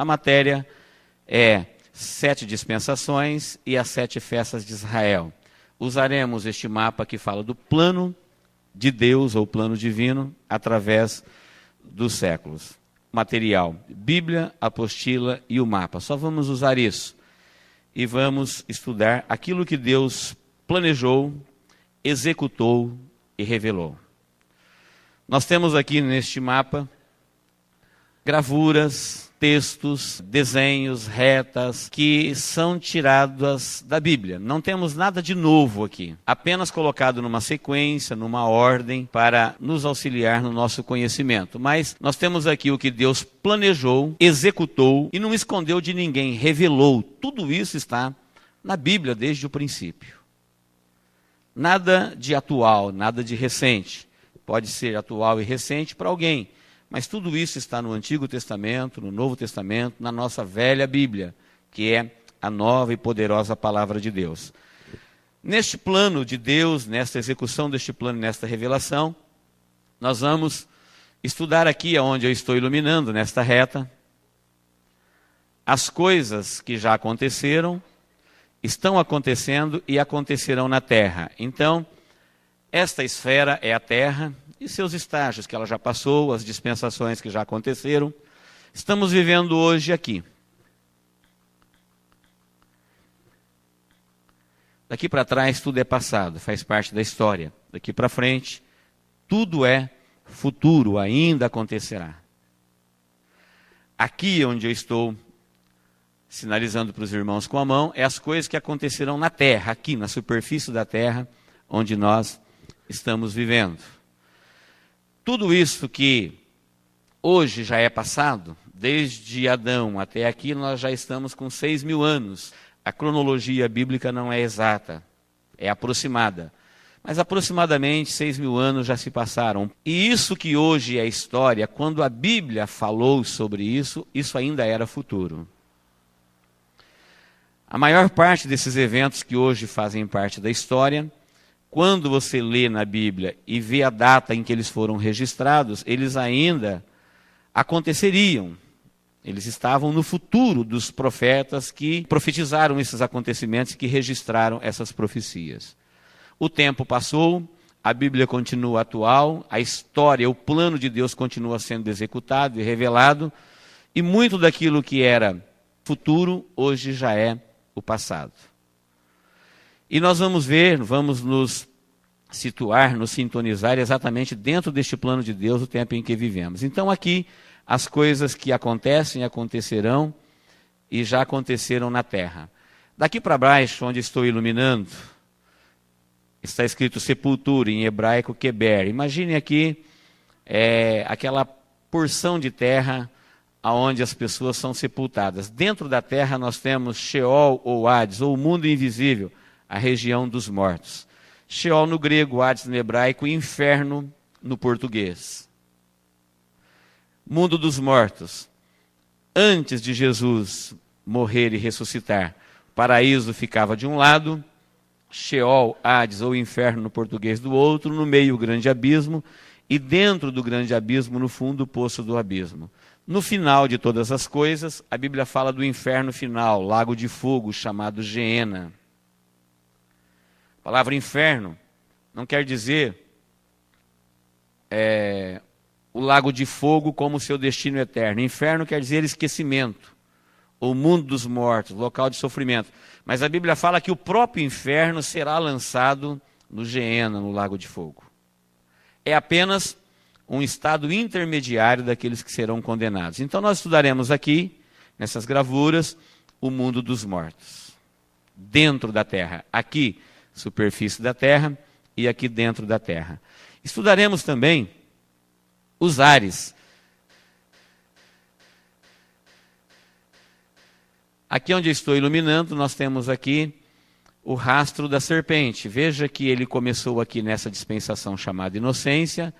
A matéria é 7 dispensações e as 7 festas de Israel. Usaremos este mapa que fala do plano de Deus, ou plano divino, através dos séculos. Material, Bíblia, apostila e o mapa. Só vamos usar isso. E vamos estudar aquilo que Deus planejou, executou e revelou. Nós temos aqui neste mapa gravuras, textos, desenhos, retas, que são tiradas da Bíblia. Não temos nada de novo aqui, apenas colocado numa sequência, numa ordem, para nos auxiliar no nosso conhecimento. Mas nós temos aqui o que Deus planejou, executou e não escondeu de ninguém, revelou. Tudo isso está na Bíblia desde o princípio. Nada de atual, nada de recente. Pode ser atual e recente para alguém, mas tudo isso está no Antigo Testamento, no Novo Testamento, na nossa velha Bíblia, que é a nova e poderosa Palavra de Deus. Neste plano de Deus, nesta execução deste plano, nesta revelação, nós vamos estudar aqui onde eu estou iluminando, nesta reta, as coisas que já aconteceram, estão acontecendo e acontecerão na Terra. Então, esta esfera é a Terra e seus estágios que ela já passou, as dispensações que já aconteceram. Estamos vivendo hoje aqui. Daqui para trás tudo é passado, faz parte da história. Daqui para frente tudo é futuro, ainda acontecerá. Aqui onde eu estou sinalizando para os irmãos com a mão, é as coisas que acontecerão na Terra, aqui na superfície da Terra, onde nós estamos vivendo. Tudo isso que hoje já é passado, desde Adão até aqui, nós já estamos com 6.000 anos. A cronologia bíblica não é exata, é aproximada. Mas aproximadamente 6.000 anos já se passaram. E isso que hoje é história, quando a Bíblia falou sobre isso, isso ainda era futuro. A maior parte desses eventos que hoje fazem parte da história, quando você lê na Bíblia e vê a data em que eles foram registrados, eles ainda aconteceriam. Eles estavam no futuro dos profetas que profetizaram esses acontecimentos, que registraram essas profecias. O tempo passou, a Bíblia continua atual, a história, o plano de Deus continua sendo executado e revelado, e muito daquilo que era futuro, hoje já é o passado. E nós vamos ver, vamos nos situar, nos sintonizar exatamente dentro deste plano de Deus, o tempo em que vivemos. Então aqui, as coisas que acontecem, acontecerão e já aconteceram na terra. Daqui para baixo, onde estou iluminando, está escrito sepultura, em hebraico keber. Imagine aqui aquela porção de terra onde as pessoas são sepultadas. Dentro da terra nós temos Sheol ou Hades, ou o mundo invisível, a região dos mortos. Sheol no grego, Hades no hebraico, inferno no português. Mundo dos mortos. Antes de Jesus morrer e ressuscitar, o paraíso ficava de um lado, Sheol, Hades ou inferno no português do outro, no meio o grande abismo, e dentro do grande abismo, no fundo, o poço do abismo. No final de todas as coisas, a Bíblia fala do inferno final, lago de fogo, chamado Geena. A palavra inferno não quer dizer o lago de fogo como seu destino eterno. Inferno quer dizer esquecimento, ou mundo dos mortos, local de sofrimento. Mas a Bíblia fala que o próprio inferno será lançado no Geena, no lago de fogo. É apenas um estado intermediário daqueles que serão condenados. Então nós estudaremos aqui, nessas gravuras, o mundo dos mortos. Dentro da terra. Aqui, superfície da terra, e aqui dentro da terra. Estudaremos também os ares. Aqui onde eu estou iluminando, nós temos aqui o rastro da serpente. Veja que ele começou aqui nessa dispensação chamada inocência,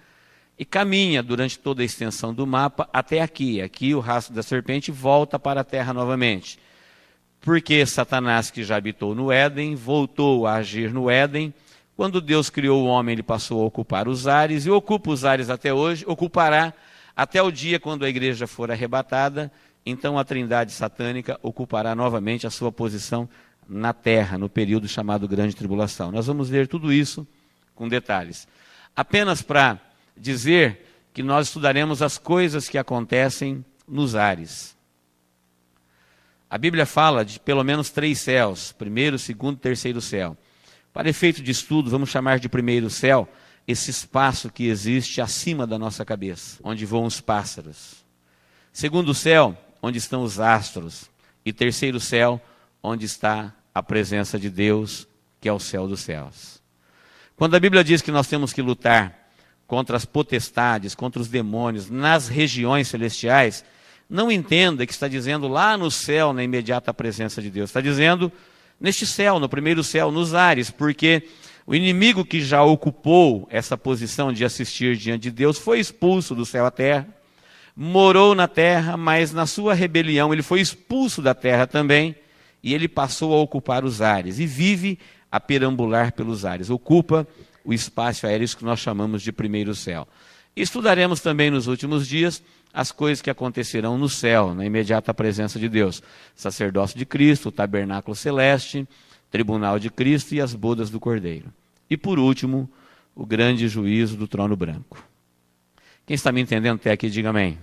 e caminha durante toda a extensão do mapa até aqui. Aqui o rastro da serpente volta para a terra novamente. Porque Satanás, que já habitou no Éden, voltou a agir no Éden. Quando Deus criou o homem, ele passou a ocupar os ares, e ocupa os ares até hoje, ocupará até o dia quando a igreja for arrebatada, então a trindade satânica ocupará novamente a sua posição na terra, no período chamado Grande Tribulação. Nós vamos ver tudo isso com detalhes. Apenas para dizer que nós estudaremos as coisas que acontecem nos ares. A Bíblia fala de pelo menos 3 céus, primeiro, segundo e terceiro céu. Para efeito de estudo, vamos chamar de primeiro céu esse espaço que existe acima da nossa cabeça, onde voam os pássaros. Segundo céu, onde estão os astros. E terceiro céu, onde está a presença de Deus, que é o céu dos céus. Quando a Bíblia diz que nós temos que lutar contra as potestades, contra os demônios, nas regiões celestiais, não entenda que está dizendo lá no céu, na imediata presença de Deus. Está dizendo neste céu, no primeiro céu, nos ares, porque o inimigo que já ocupou essa posição de assistir diante de Deus foi expulso do céu à terra, morou na terra, mas na sua rebelião ele foi expulso da terra também, e ele passou a ocupar os ares, e vive a perambular pelos ares, ocupa o espaço aéreo que nós chamamos de primeiro céu. E estudaremos também nos últimos dias as coisas que acontecerão no céu, na imediata presença de Deus. Sacerdócio de Cristo, o tabernáculo celeste, tribunal de Cristo e as bodas do Cordeiro. E por último, o grande juízo do trono branco. Quem está me entendendo até aqui, diga amém.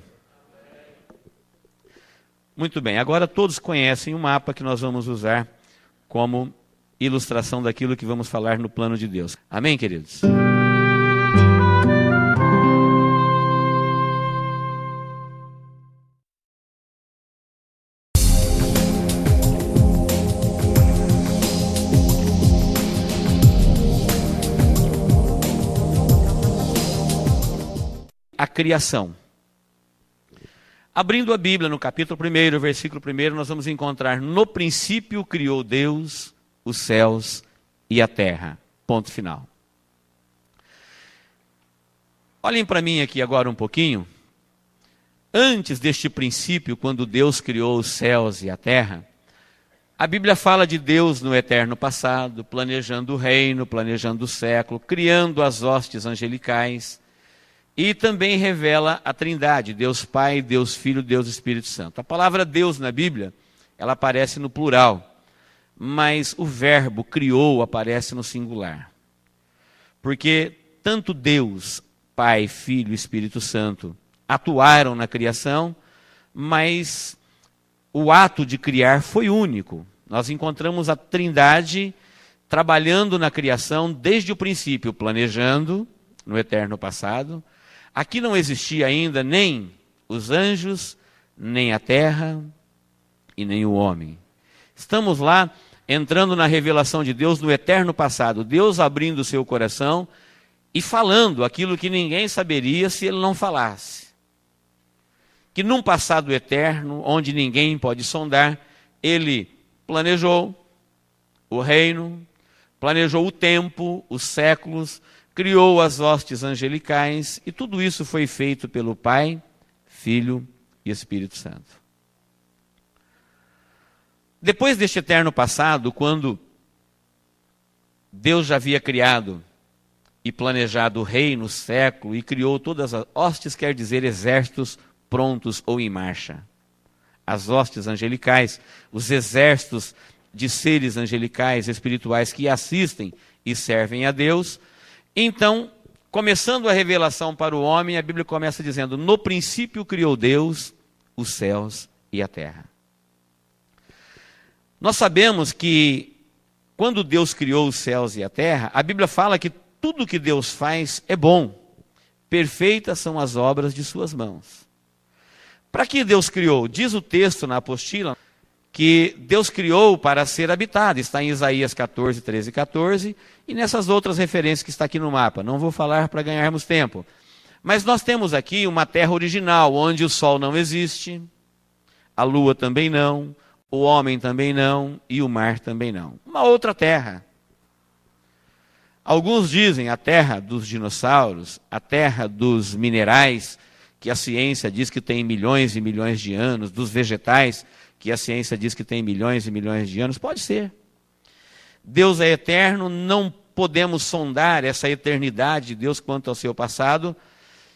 Muito bem, agora todos conhecem o mapa que nós vamos usar como ilustração daquilo que vamos falar no plano de Deus. Amém, queridos? A criação. Abrindo a Bíblia no capítulo 1, versículo 1, nós vamos encontrar: no princípio criou Deus os céus e a terra. Ponto final. Olhem para mim aqui agora um pouquinho. Antes deste princípio, quando Deus criou os céus e a terra, a Bíblia fala de Deus no eterno passado, planejando o reino, planejando o século, criando as hostes angelicais. E também revela a Trindade, Deus Pai, Deus Filho, Deus Espírito Santo. A palavra Deus na Bíblia, ela aparece no plural, mas o verbo criou aparece no singular. Porque tanto Deus, Pai, Filho e Espírito Santo atuaram na criação, mas o ato de criar foi único. Nós encontramos a Trindade trabalhando na criação desde o princípio, planejando no eterno passado. Aqui não existia ainda nem os anjos, nem a terra e nem o homem. Estamos lá entrando na revelação de Deus no eterno passado. Deus abrindo o seu coração e falando aquilo que ninguém saberia se ele não falasse. Que num passado eterno, onde ninguém pode sondar, ele planejou o reino, planejou o tempo, os séculos, criou as hostes angelicais, e tudo isso foi feito pelo Pai, Filho e Espírito Santo. Depois deste eterno passado, quando Deus já havia criado e planejado o reino, o século, e criou todas as hostes, quer dizer exércitos prontos ou em marcha. As hostes angelicais, os exércitos de seres angelicais, espirituais, que assistem e servem a Deus. Então, começando a revelação para o homem, a Bíblia começa dizendo: no princípio criou Deus os céus e a terra. Nós sabemos que quando Deus criou os céus e a terra, a Bíblia fala que tudo que Deus faz é bom. Perfeitas são as obras de suas mãos. Para que Deus criou? Diz o texto na apostila que Deus criou para ser habitado. Está em Isaías 14, 13 e 14, e nessas outras referências que está aqui no mapa. Não vou falar para ganharmos tempo. Mas nós temos aqui uma terra original, onde o sol não existe, a lua também não, o homem também não, e o mar também não. Uma outra terra. Alguns dizem a terra dos dinossauros, a terra dos minerais, que a ciência diz que tem milhões e milhões de anos, dos vegetais, que a ciência diz que tem milhões e milhões de anos. Pode ser. Deus é eterno, não podemos sondar essa eternidade de Deus quanto ao seu passado.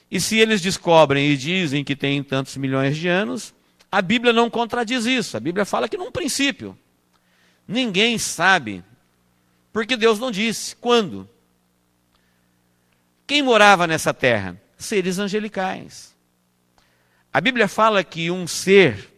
E se eles descobrem e dizem que tem tantos milhões de anos, A Bíblia não contradiz isso. A Bíblia fala que num princípio. Ninguém sabe, porque Deus não disse. Quando? Quem morava nessa terra? Seres angelicais. A Bíblia fala que um ser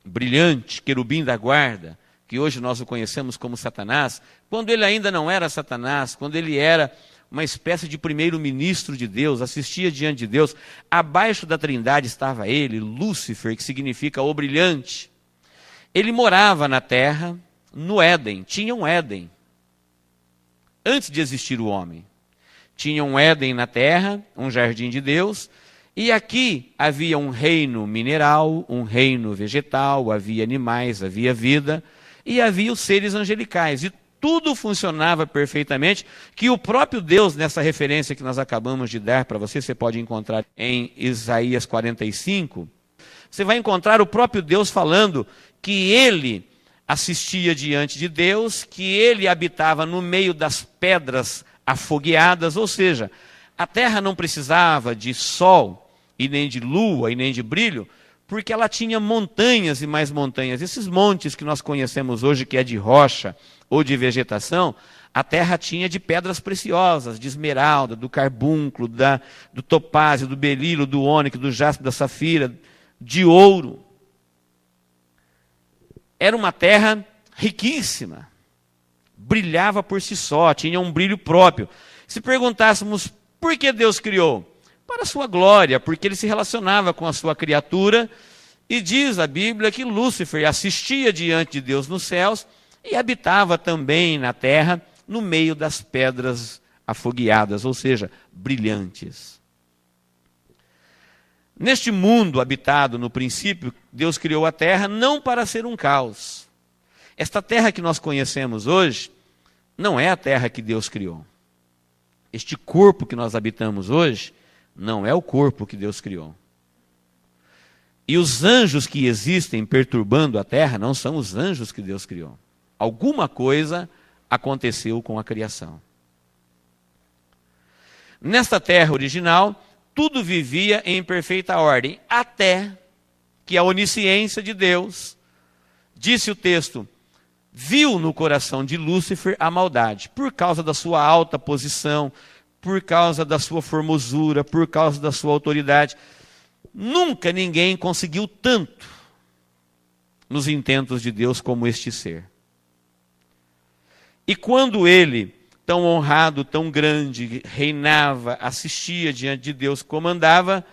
brilhante, querubim da guarda, que hoje nós o conhecemos como Satanás, quando ele ainda não era Satanás, quando ele era uma espécie de primeiro-ministro de Deus, assistia diante de Deus, abaixo da Trindade estava ele, Lúcifer, que significa o brilhante. Ele morava na terra, no Éden, tinha um Éden, antes de existir o homem. Tinha um Éden na terra, um jardim de Deus, e aqui havia um reino mineral, um reino vegetal, havia animais, havia vida, e havia os seres angelicais, e tudo funcionava perfeitamente, que o próprio Deus, nessa referência que nós acabamos de dar para você pode encontrar em Isaías 45, você vai encontrar o próprio Deus falando que ele assistia diante de Deus, que ele habitava no meio das pedras afogueadas, ou seja, a terra não precisava de sol, e nem de lua, e nem de brilho, porque ela tinha montanhas e mais montanhas. Esses montes que nós conhecemos hoje, que é de rocha ou de vegetação, a terra tinha de pedras preciosas, de esmeralda, do carbúnculo, do topázio, do berilo, do ônix, do jaspe, da safira, de ouro. Era uma terra riquíssima, brilhava por si só, tinha um brilho próprio. Se perguntássemos por que Deus criou? Para a sua glória, porque ele se relacionava com a sua criatura, e diz a Bíblia que Lúcifer assistia diante de Deus nos céus e habitava também na terra, no meio das pedras afogueadas, ou seja, brilhantes. Neste mundo habitado no princípio, Deus criou a terra não para ser um caos. Esta terra que nós conhecemos hoje não é a terra que Deus criou. Este corpo que nós habitamos hoje não é o corpo que Deus criou. E os anjos que existem perturbando a terra não são os anjos que Deus criou. Alguma coisa aconteceu com a criação. Nesta terra original, tudo vivia em perfeita ordem, até que a onisciência de Deus, disse o texto, viu no coração de Lúcifer a maldade, por causa da sua alta posição, por causa da sua formosura, por causa da sua autoridade. Nunca ninguém conseguiu tanto nos intentos de Deus como este ser. E quando ele, tão honrado, tão grande, reinava, assistia diante de Deus, comandava,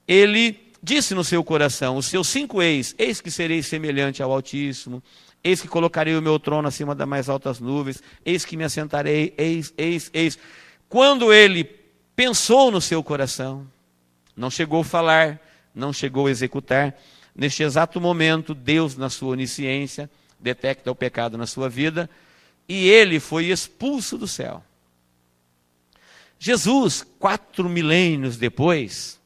ele disse no seu coração, os seus 5 eis que serei semelhante ao Altíssimo, eis que colocarei o meu trono acima das mais altas nuvens, eis que me assentarei, eis. Quando ele pensou no seu coração, não chegou a falar, não chegou a executar, neste exato momento, Deus, na sua onisciência, detecta o pecado na sua vida, e ele foi expulso do céu. Jesus, 4 milênios depois,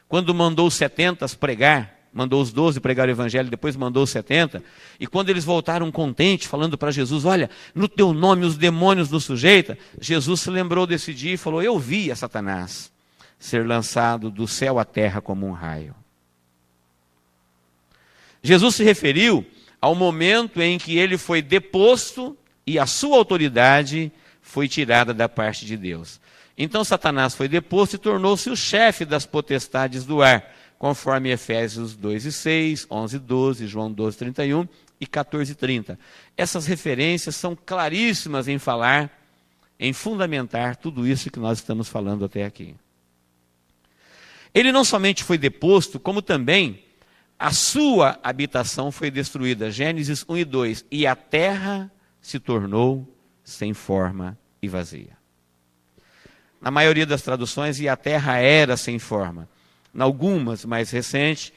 quando mandou os 70 pregar, mandou os 12 pregar o evangelho, depois mandou os 70, e quando eles voltaram contentes, falando para Jesus, olha, no teu nome os demônios nos sujeitam, Jesus se lembrou desse dia e falou, eu vi a Satanás ser lançado do céu à terra como um raio. Jesus se referiu ao momento em que ele foi deposto e a sua autoridade foi tirada da parte de Deus. Então Satanás foi deposto e tornou-se o chefe das potestades do ar, conforme Efésios 2:6, 11:12, João 12:31 e 14:30. Essas referências são claríssimas em falar, em fundamentar tudo isso que nós estamos falando até aqui. Ele não somente foi deposto, como também a sua habitação foi destruída. Gênesis 1 e 2. E a terra se tornou sem forma e vazia. Na maioria das traduções, e a terra era sem forma. Em algumas mais recentes,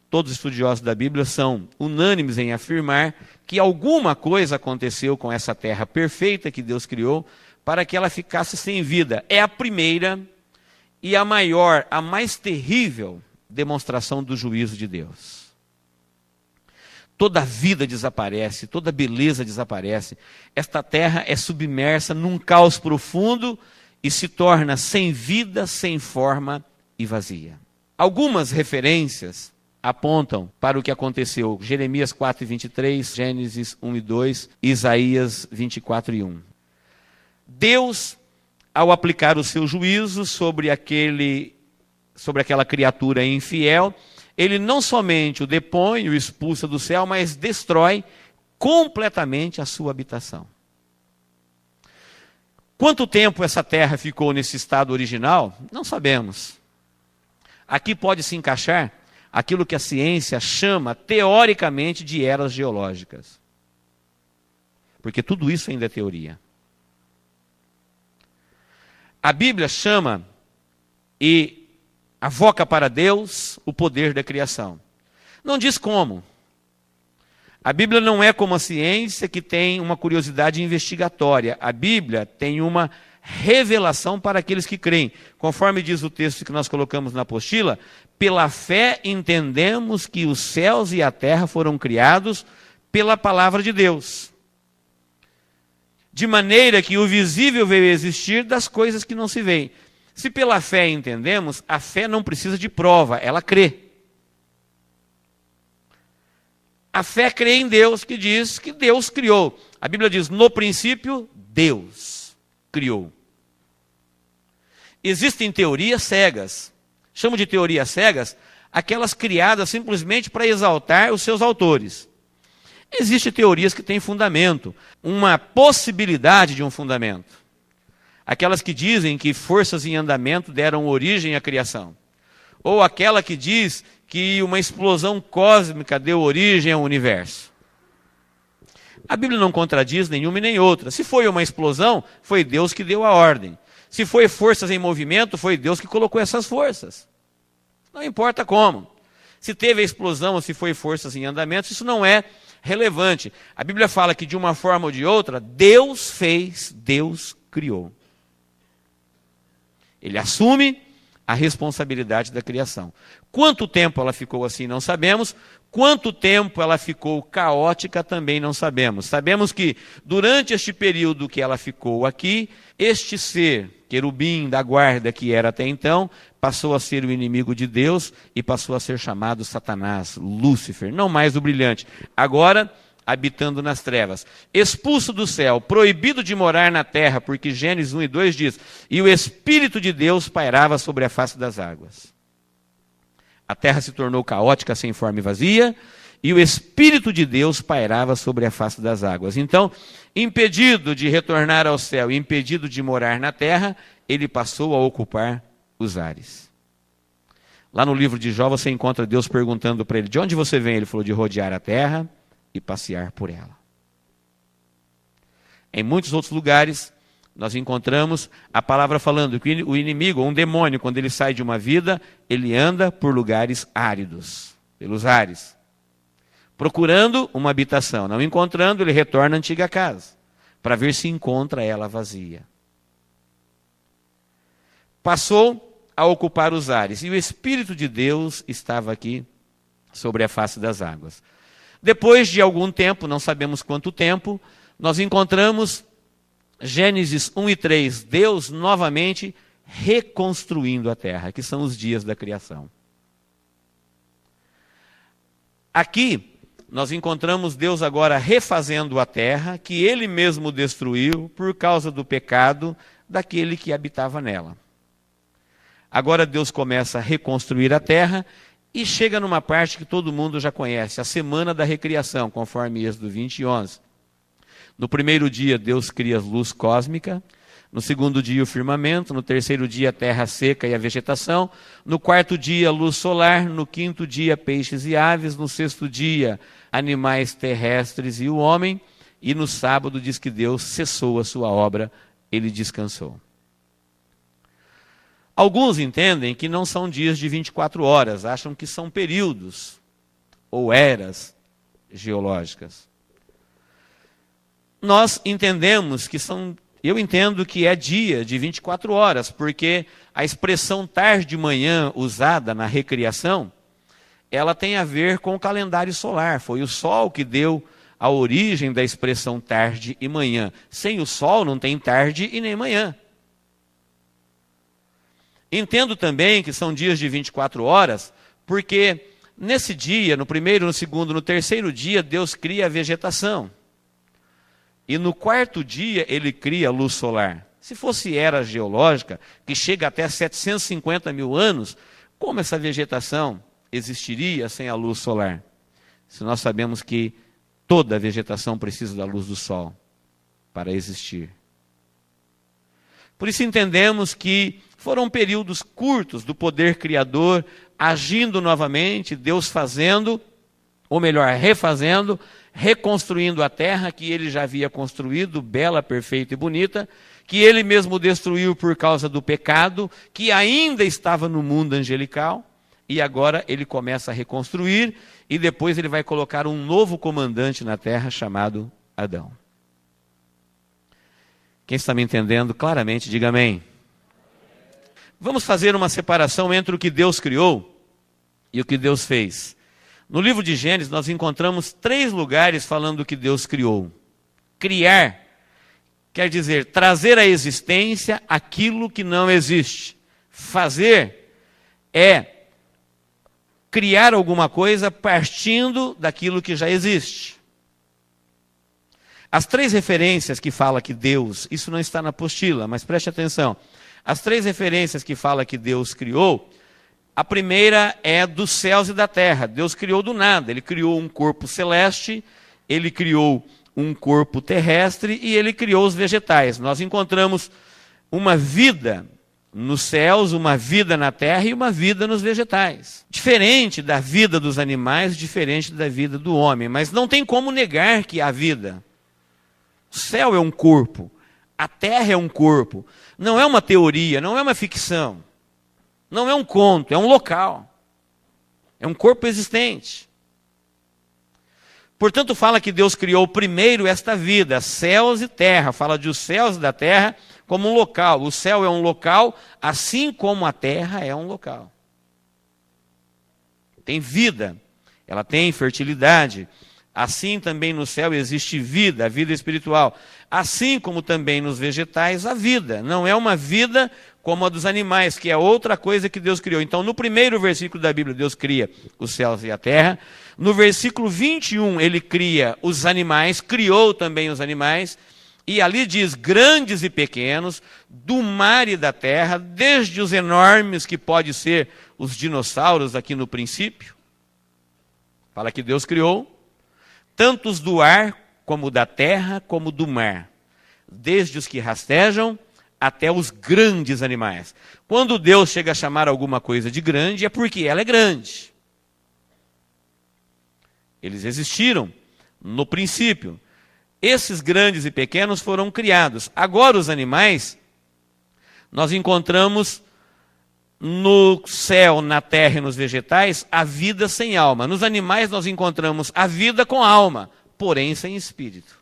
todos os estudiosos da Bíblia são unânimes em afirmar que alguma coisa aconteceu com essa terra perfeita que Deus criou para que ela ficasse sem vida. É a primeira e a maior, a mais terrível demonstração do juízo de Deus. Toda a vida desaparece, toda a beleza desaparece. Esta terra é submersa num caos profundo e se torna sem vida, sem forma e vazia. Algumas referências apontam para o que aconteceu. Jeremias 4:23, Gênesis 1:2, Isaías 24:1. Deus, ao aplicar o seu juízo sobre aquela criatura infiel, ele não somente o depõe, o expulsa do céu, mas destrói completamente a sua habitação. Quanto tempo essa terra ficou nesse estado original? Não sabemos. Aqui pode se encaixar aquilo que a ciência chama, teoricamente, de eras geológicas. Porque tudo isso ainda é teoria. A Bíblia chama e avoca para Deus o poder da criação. Não diz como. A Bíblia não é como a ciência que tem uma curiosidade investigatória. A Bíblia tem uma revelação para aqueles que creem. Conforme diz o texto que nós colocamos na apostila, pela fé entendemos que os céus e a terra foram criados pela palavra de Deus. De maneira que o visível veio a existir das coisas que não se veem. Se pela fé entendemos, a fé não precisa de prova, ela crê. A fé crê em Deus, que diz que Deus criou. A Bíblia diz, no princípio, Deus criou. Existem teorias cegas. Chamo de teorias cegas aquelas criadas simplesmente para exaltar os seus autores. Existem teorias que têm fundamento, uma possibilidade de um fundamento. Aquelas que dizem que forças em andamento deram origem à criação. Ou aquela que diz que uma explosão cósmica deu origem ao universo. A Bíblia não contradiz nenhuma e nem outra. Se foi uma explosão, foi Deus que deu a ordem. Se foi forças em movimento, foi Deus que colocou essas forças. Não importa como. Se teve a explosão ou se foi forças em andamento, isso não é relevante. A Bíblia fala que de uma forma ou de outra, Deus fez, Deus criou. Ele assume a responsabilidade da criação. Quanto tempo ela ficou assim, não sabemos. Quanto tempo ela ficou caótica, também não sabemos. Sabemos que durante este período que ela ficou aqui, este ser, querubim da guarda que era até então, passou a ser o inimigo de Deus e passou a ser chamado Satanás, Lúcifer, não mais o brilhante. Agora, habitando nas trevas. Expulso do céu, proibido de morar na terra, porque Gênesis 1:2 diz, e o Espírito de Deus pairava sobre a face das águas. A terra se tornou caótica, sem forma e vazia, e o Espírito de Deus pairava sobre a face das águas. Então, impedido de retornar ao céu, impedido de morar na terra, ele passou a ocupar os ares. Lá no livro de Jó você encontra Deus perguntando para ele, de onde você vem? Ele falou, de rodear a terra e passear por ela. Em muitos outros lugares, nós encontramos a palavra falando que o inimigo, um demônio, quando ele sai de uma vida, ele anda por lugares áridos, pelos ares, procurando uma habitação. Não encontrando, ele retorna à antiga casa, para ver se encontra ela vazia. Passou a ocupar os ares, e o Espírito de Deus estava aqui sobre a face das águas. Depois de algum tempo, não sabemos quanto tempo, nós encontramos Gênesis 1:3, Deus novamente reconstruindo a terra, que são os dias da criação. Aqui, nós encontramos Deus agora refazendo a terra, que Ele mesmo destruiu por causa do pecado daquele que habitava nela. Agora Deus começa a reconstruir a terra e chega numa parte que todo mundo já conhece, a semana da recriação, conforme Êxodo 20:11. No primeiro dia, Deus cria a luz cósmica. No segundo dia, o firmamento. No terceiro dia, a terra seca e a vegetação. No quarto dia, a luz solar. No quinto dia, peixes e aves. No sexto dia, animais terrestres e o homem. E no sábado, diz que Deus cessou a sua obra, ele descansou. Alguns entendem que não são dias de 24 horas, acham que são períodos ou eras geológicas. Nós entendemos que eu entendo que é dia de 24 horas, porque a expressão tarde de manhã usada na recriação, ela tem a ver com o calendário solar. Foi o sol que deu a origem da expressão tarde e manhã. Sem o sol não tem tarde e nem manhã. Entendo também que são dias de 24 horas, porque Nesse dia, no primeiro, no segundo, no terceiro dia, Deus cria a vegetação. E no quarto dia, ele cria a luz solar. Se fosse era geológica, que chega até 750 mil anos, como essa vegetação existiria sem a luz solar? Se nós sabemos que toda a vegetação precisa da luz do sol para existir. Por isso entendemos que foram períodos curtos do poder criador agindo novamente, Deus fazendo, ou melhor, refazendo, reconstruindo a terra que ele já havia construído, bela, perfeita e bonita, que ele mesmo destruiu por causa do pecado, que ainda estava no mundo angelical, e agora ele começa a reconstruir, e depois ele vai colocar um novo comandante na terra chamado Adão. Quem está me entendendo claramente, diga amém. Vamos fazer uma separação entre o que Deus criou e o que Deus fez. No livro de Gênesis nós encontramos 3 lugares falando do que Deus criou. Criar quer dizer trazer à existência aquilo que não existe. Fazer é criar alguma coisa partindo daquilo que já existe. As 3 referências que fala que Deus, isso não está na apostila, mas preste atenção. As 3 referências que fala que Deus criou, a primeira é dos céus e da terra. Deus criou do nada, ele criou um corpo celeste, ele criou um corpo terrestre e ele criou os vegetais. Nós encontramos uma vida nos céus, uma vida na terra e uma vida nos vegetais. Diferente da vida dos animais, diferente da vida do homem, mas não tem como negar que há vida. O céu é um corpo, a terra é um corpo, não é uma teoria, não é uma ficção, não é um conto, é um local, é um corpo existente. Portanto, fala que Deus criou primeiro esta vida, céus e terra, fala de os céus e da terra como um local. O céu é um local, assim como a terra é um local. Tem vida, ela tem fertilidade. Assim também no céu existe vida, a vida espiritual. Assim como também nos vegetais, a vida. Não é uma vida como a dos animais, que é outra coisa que Deus criou. Então, no primeiro versículo da Bíblia, Deus cria os céus e a terra. No versículo 21, ele cria os animais, criou também os animais. E ali diz, grandes e pequenos, do mar e da terra, desde os enormes, que pode ser os dinossauros aqui no princípio. Fala que Deus criou. Tanto os do ar, como da terra, como do mar. Desde os que rastejam, até os grandes animais. Quando Deus chega a chamar alguma coisa de grande, é porque ela é grande. Eles existiram no princípio. Esses grandes e pequenos foram criados. Agora os animais, nós encontramos no céu, na terra e nos vegetais, a vida sem alma. Nos animais nós encontramos a vida com alma, porém sem espírito.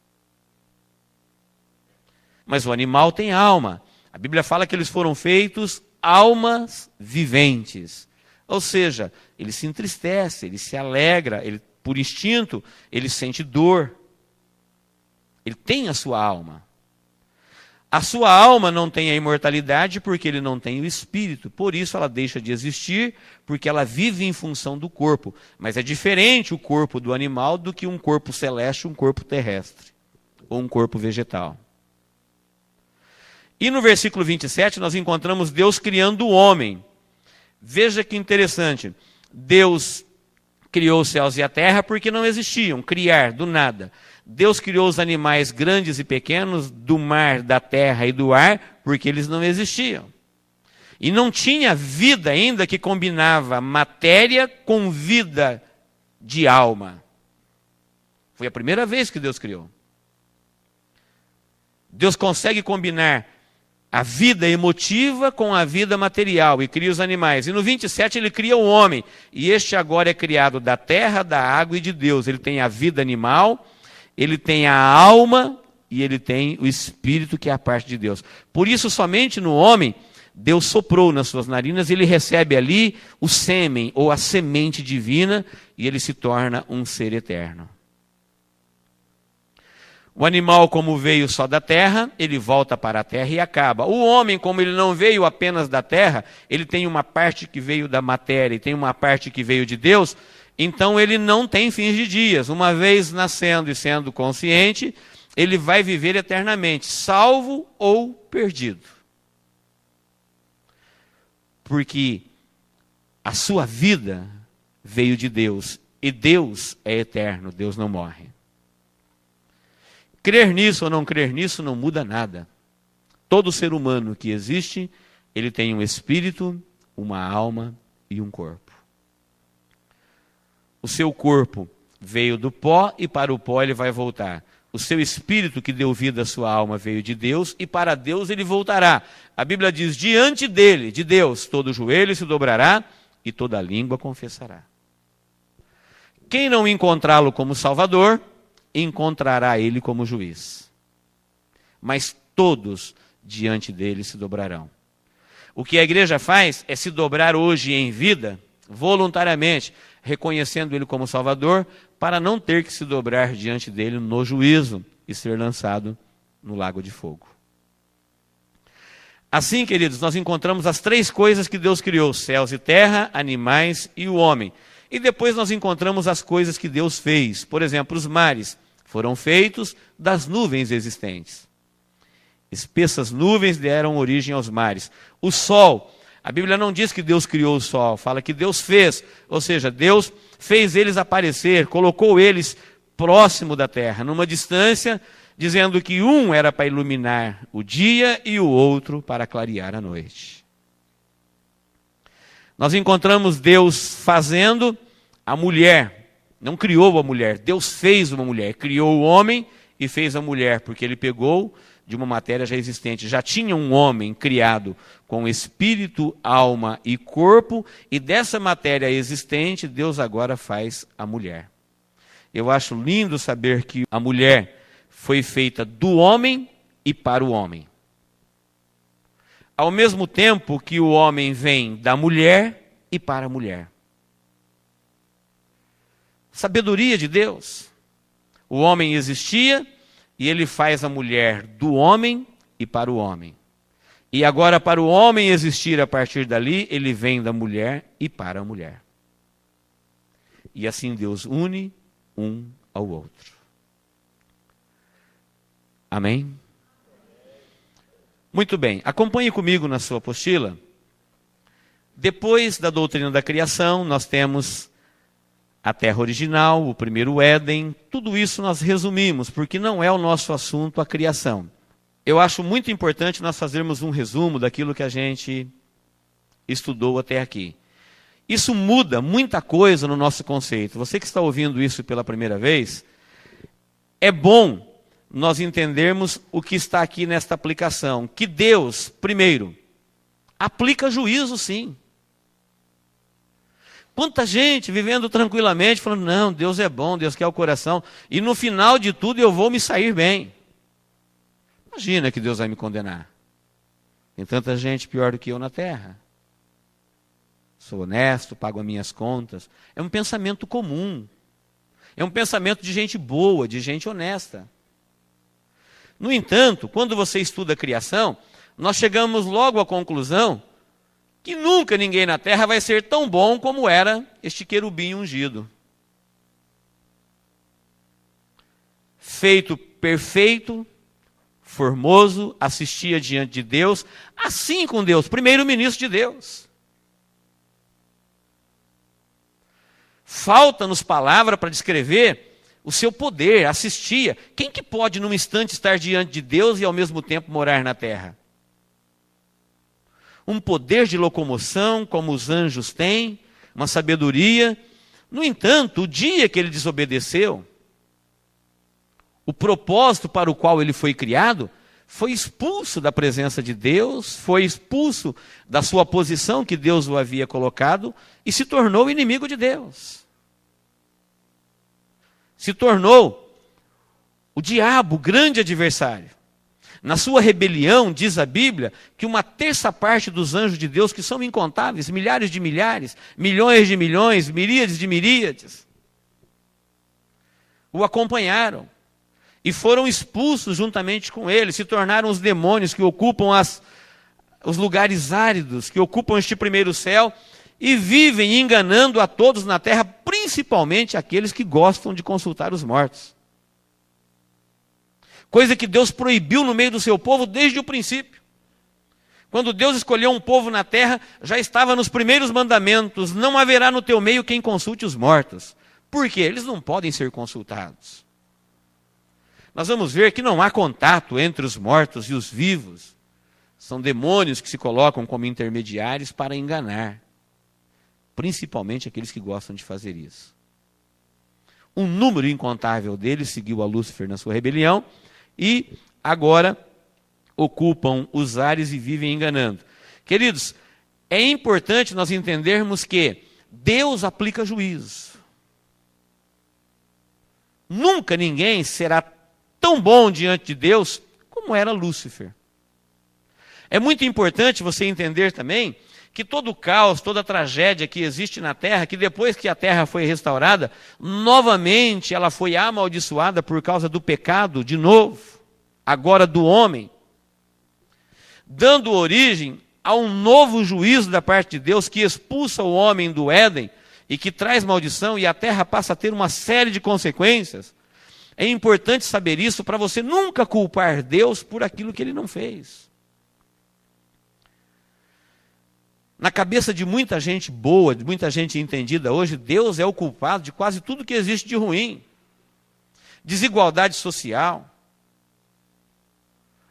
Mas o animal tem alma. A Bíblia fala que eles foram feitos almas viventes. Ou seja, ele se entristece, ele se alegra, ele, por instinto, ele sente dor. Ele tem a sua alma. A sua alma não tem a imortalidade porque ele não tem o espírito. Por isso ela deixa de existir, porque ela vive em função do corpo. Mas é diferente o corpo do animal do que um corpo celeste, um corpo terrestre, ou um corpo vegetal. E no versículo 27 nós encontramos Deus criando o homem. Veja que interessante. Deus criou os céus e a terra porque não existiam, criar do nada. Deus criou os animais grandes e pequenos do mar, da terra e do ar, porque eles não existiam. E não tinha vida ainda que combinava matéria com vida de alma. Foi a primeira vez que Deus criou. Deus consegue combinar a vida emotiva com a vida material e cria os animais. E no 27 ele cria o homem. E este agora é criado da terra, da água e de Deus. Ele tem a vida animal, ele tem a alma e ele tem o espírito, que é a parte de Deus. Por isso, somente no homem, Deus soprou nas suas narinas, ele recebe ali o sêmen ou a semente divina e ele se torna um ser eterno. O animal, como veio só da terra, ele volta para a terra e acaba. O homem, como ele não veio apenas da terra, ele tem uma parte que veio da matéria e tem uma parte que veio de Deus, Então ele não tem fins de dias. Uma vez nascendo e sendo consciente, ele vai viver eternamente, salvo ou perdido. Porque a sua vida veio de Deus, e Deus é eterno, Deus não morre. Crer nisso ou não crer nisso não muda nada. Todo ser humano que existe, ele tem um espírito, uma alma e um corpo. O seu corpo veio do pó e para o pó ele vai voltar. O seu espírito que deu vida à sua alma veio de Deus e para Deus ele voltará. A Bíblia diz, diante dele, de Deus, todo joelho se dobrará e toda língua confessará. Quem não encontrá-lo como Salvador, encontrará ele como juiz. Mas todos diante dele se dobrarão. O que a igreja faz é se dobrar hoje em vida, voluntariamente, reconhecendo ele como Salvador, para não ter que se dobrar diante dele no juízo e ser lançado no lago de fogo. Assim, queridos, nós encontramos as três coisas que Deus criou: céus e terra, animais e o homem. E depois nós encontramos as coisas que Deus fez. Por exemplo, os mares foram feitos das nuvens existentes. Espessas nuvens deram origem aos mares. O sol, a Bíblia não diz que Deus criou o sol, fala que Deus fez. Ou seja, Deus fez eles aparecer, colocou eles próximo da terra, numa distância, dizendo que um era para iluminar o dia e o outro para clarear a noite. Nós encontramos Deus fazendo a mulher. Não criou a mulher, Deus fez uma mulher. Criou o homem e fez a mulher, porque ele pegou de uma matéria já existente. Já tinha um homem criado com espírito, alma e corpo, e dessa matéria existente, Deus agora faz a mulher. Eu acho lindo saber que a mulher foi feita do homem e para o homem. Ao mesmo tempo que o homem vem da mulher e para a mulher. Sabedoria de Deus. O homem existia e ele faz a mulher do homem e para o homem. E agora, para o homem existir a partir dali, ele vem da mulher e para a mulher. E assim Deus une um ao outro. Amém? Muito bem, acompanhe comigo na sua apostila. Depois da doutrina da criação, nós temos a terra original, o primeiro Éden. Tudo isso nós resumimos, porque não é o nosso assunto a criação. Eu acho muito importante nós fazermos um resumo daquilo que a gente estudou até aqui. Isso muda muita coisa no nosso conceito. Você que está ouvindo isso pela primeira vez, é bom nós entendermos o que está aqui nesta aplicação. Que Deus, primeiro, aplica juízo, sim. Quanta gente vivendo tranquilamente, falando, não, Deus é bom, Deus quer o coração, e no final de tudo eu vou me sair bem. Imagina que Deus vai me condenar. Tem tanta gente pior do que eu na terra. Sou honesto, pago as minhas contas. É um pensamento comum. É um pensamento de gente boa, de gente honesta. No entanto, quando você estuda a criação, nós chegamos logo à conclusão que nunca ninguém na terra vai ser tão bom como era este querubim ungido. Feito perfeito, formoso, assistia diante de Deus, assim com Deus, primeiro-ministro de Deus. Falta-nos palavra para descrever o seu poder, assistia. Quem que pode num instante estar diante de Deus e ao mesmo tempo morar na terra? Um poder de locomoção, como os anjos têm, uma sabedoria. No entanto, o dia que ele desobedeceu, o propósito para o qual ele foi criado, foi expulso da presença de Deus, foi expulso da sua posição que Deus o havia colocado e se tornou inimigo de Deus. Se tornou o diabo, o grande adversário. Na sua rebelião, diz a Bíblia, que uma terça parte dos anjos de Deus, que são incontáveis, milhares de milhares, milhões de milhões, miríades de miríades, o acompanharam e foram expulsos juntamente com ele, se tornaram os demônios que ocupam os lugares áridos, que ocupam este primeiro céu, e vivem enganando a todos na terra, principalmente aqueles que gostam de consultar os mortos. Coisa que Deus proibiu no meio do seu povo desde o princípio. Quando Deus escolheu um povo na terra, já estava nos primeiros mandamentos: não haverá no teu meio quem consulte os mortos. Por quê? Eles não podem ser consultados. Nós vamos ver que não há contato entre os mortos e os vivos. São demônios que se colocam como intermediários para enganar, principalmente aqueles que gostam de fazer isso. Um número incontável deles seguiu a Lúcifer na sua rebelião e agora ocupam os ares e vivem enganando. Queridos, é importante nós entendermos que Deus aplica juízo. Nunca ninguém será tão bom diante de Deus como era Lúcifer. É muito importante você entender também que todo o caos, toda a tragédia que existe na terra, que depois que a terra foi restaurada, novamente ela foi amaldiçoada por causa do pecado, de novo, agora do homem, dando origem a um novo juízo da parte de Deus que expulsa o homem do Éden e que traz maldição, e a terra passa a ter uma série de consequências. É importante saber isso para você nunca culpar Deus por aquilo que ele não fez. Na cabeça de muita gente boa, de muita gente entendida hoje, Deus é o culpado de quase tudo que existe de ruim. Desigualdade social,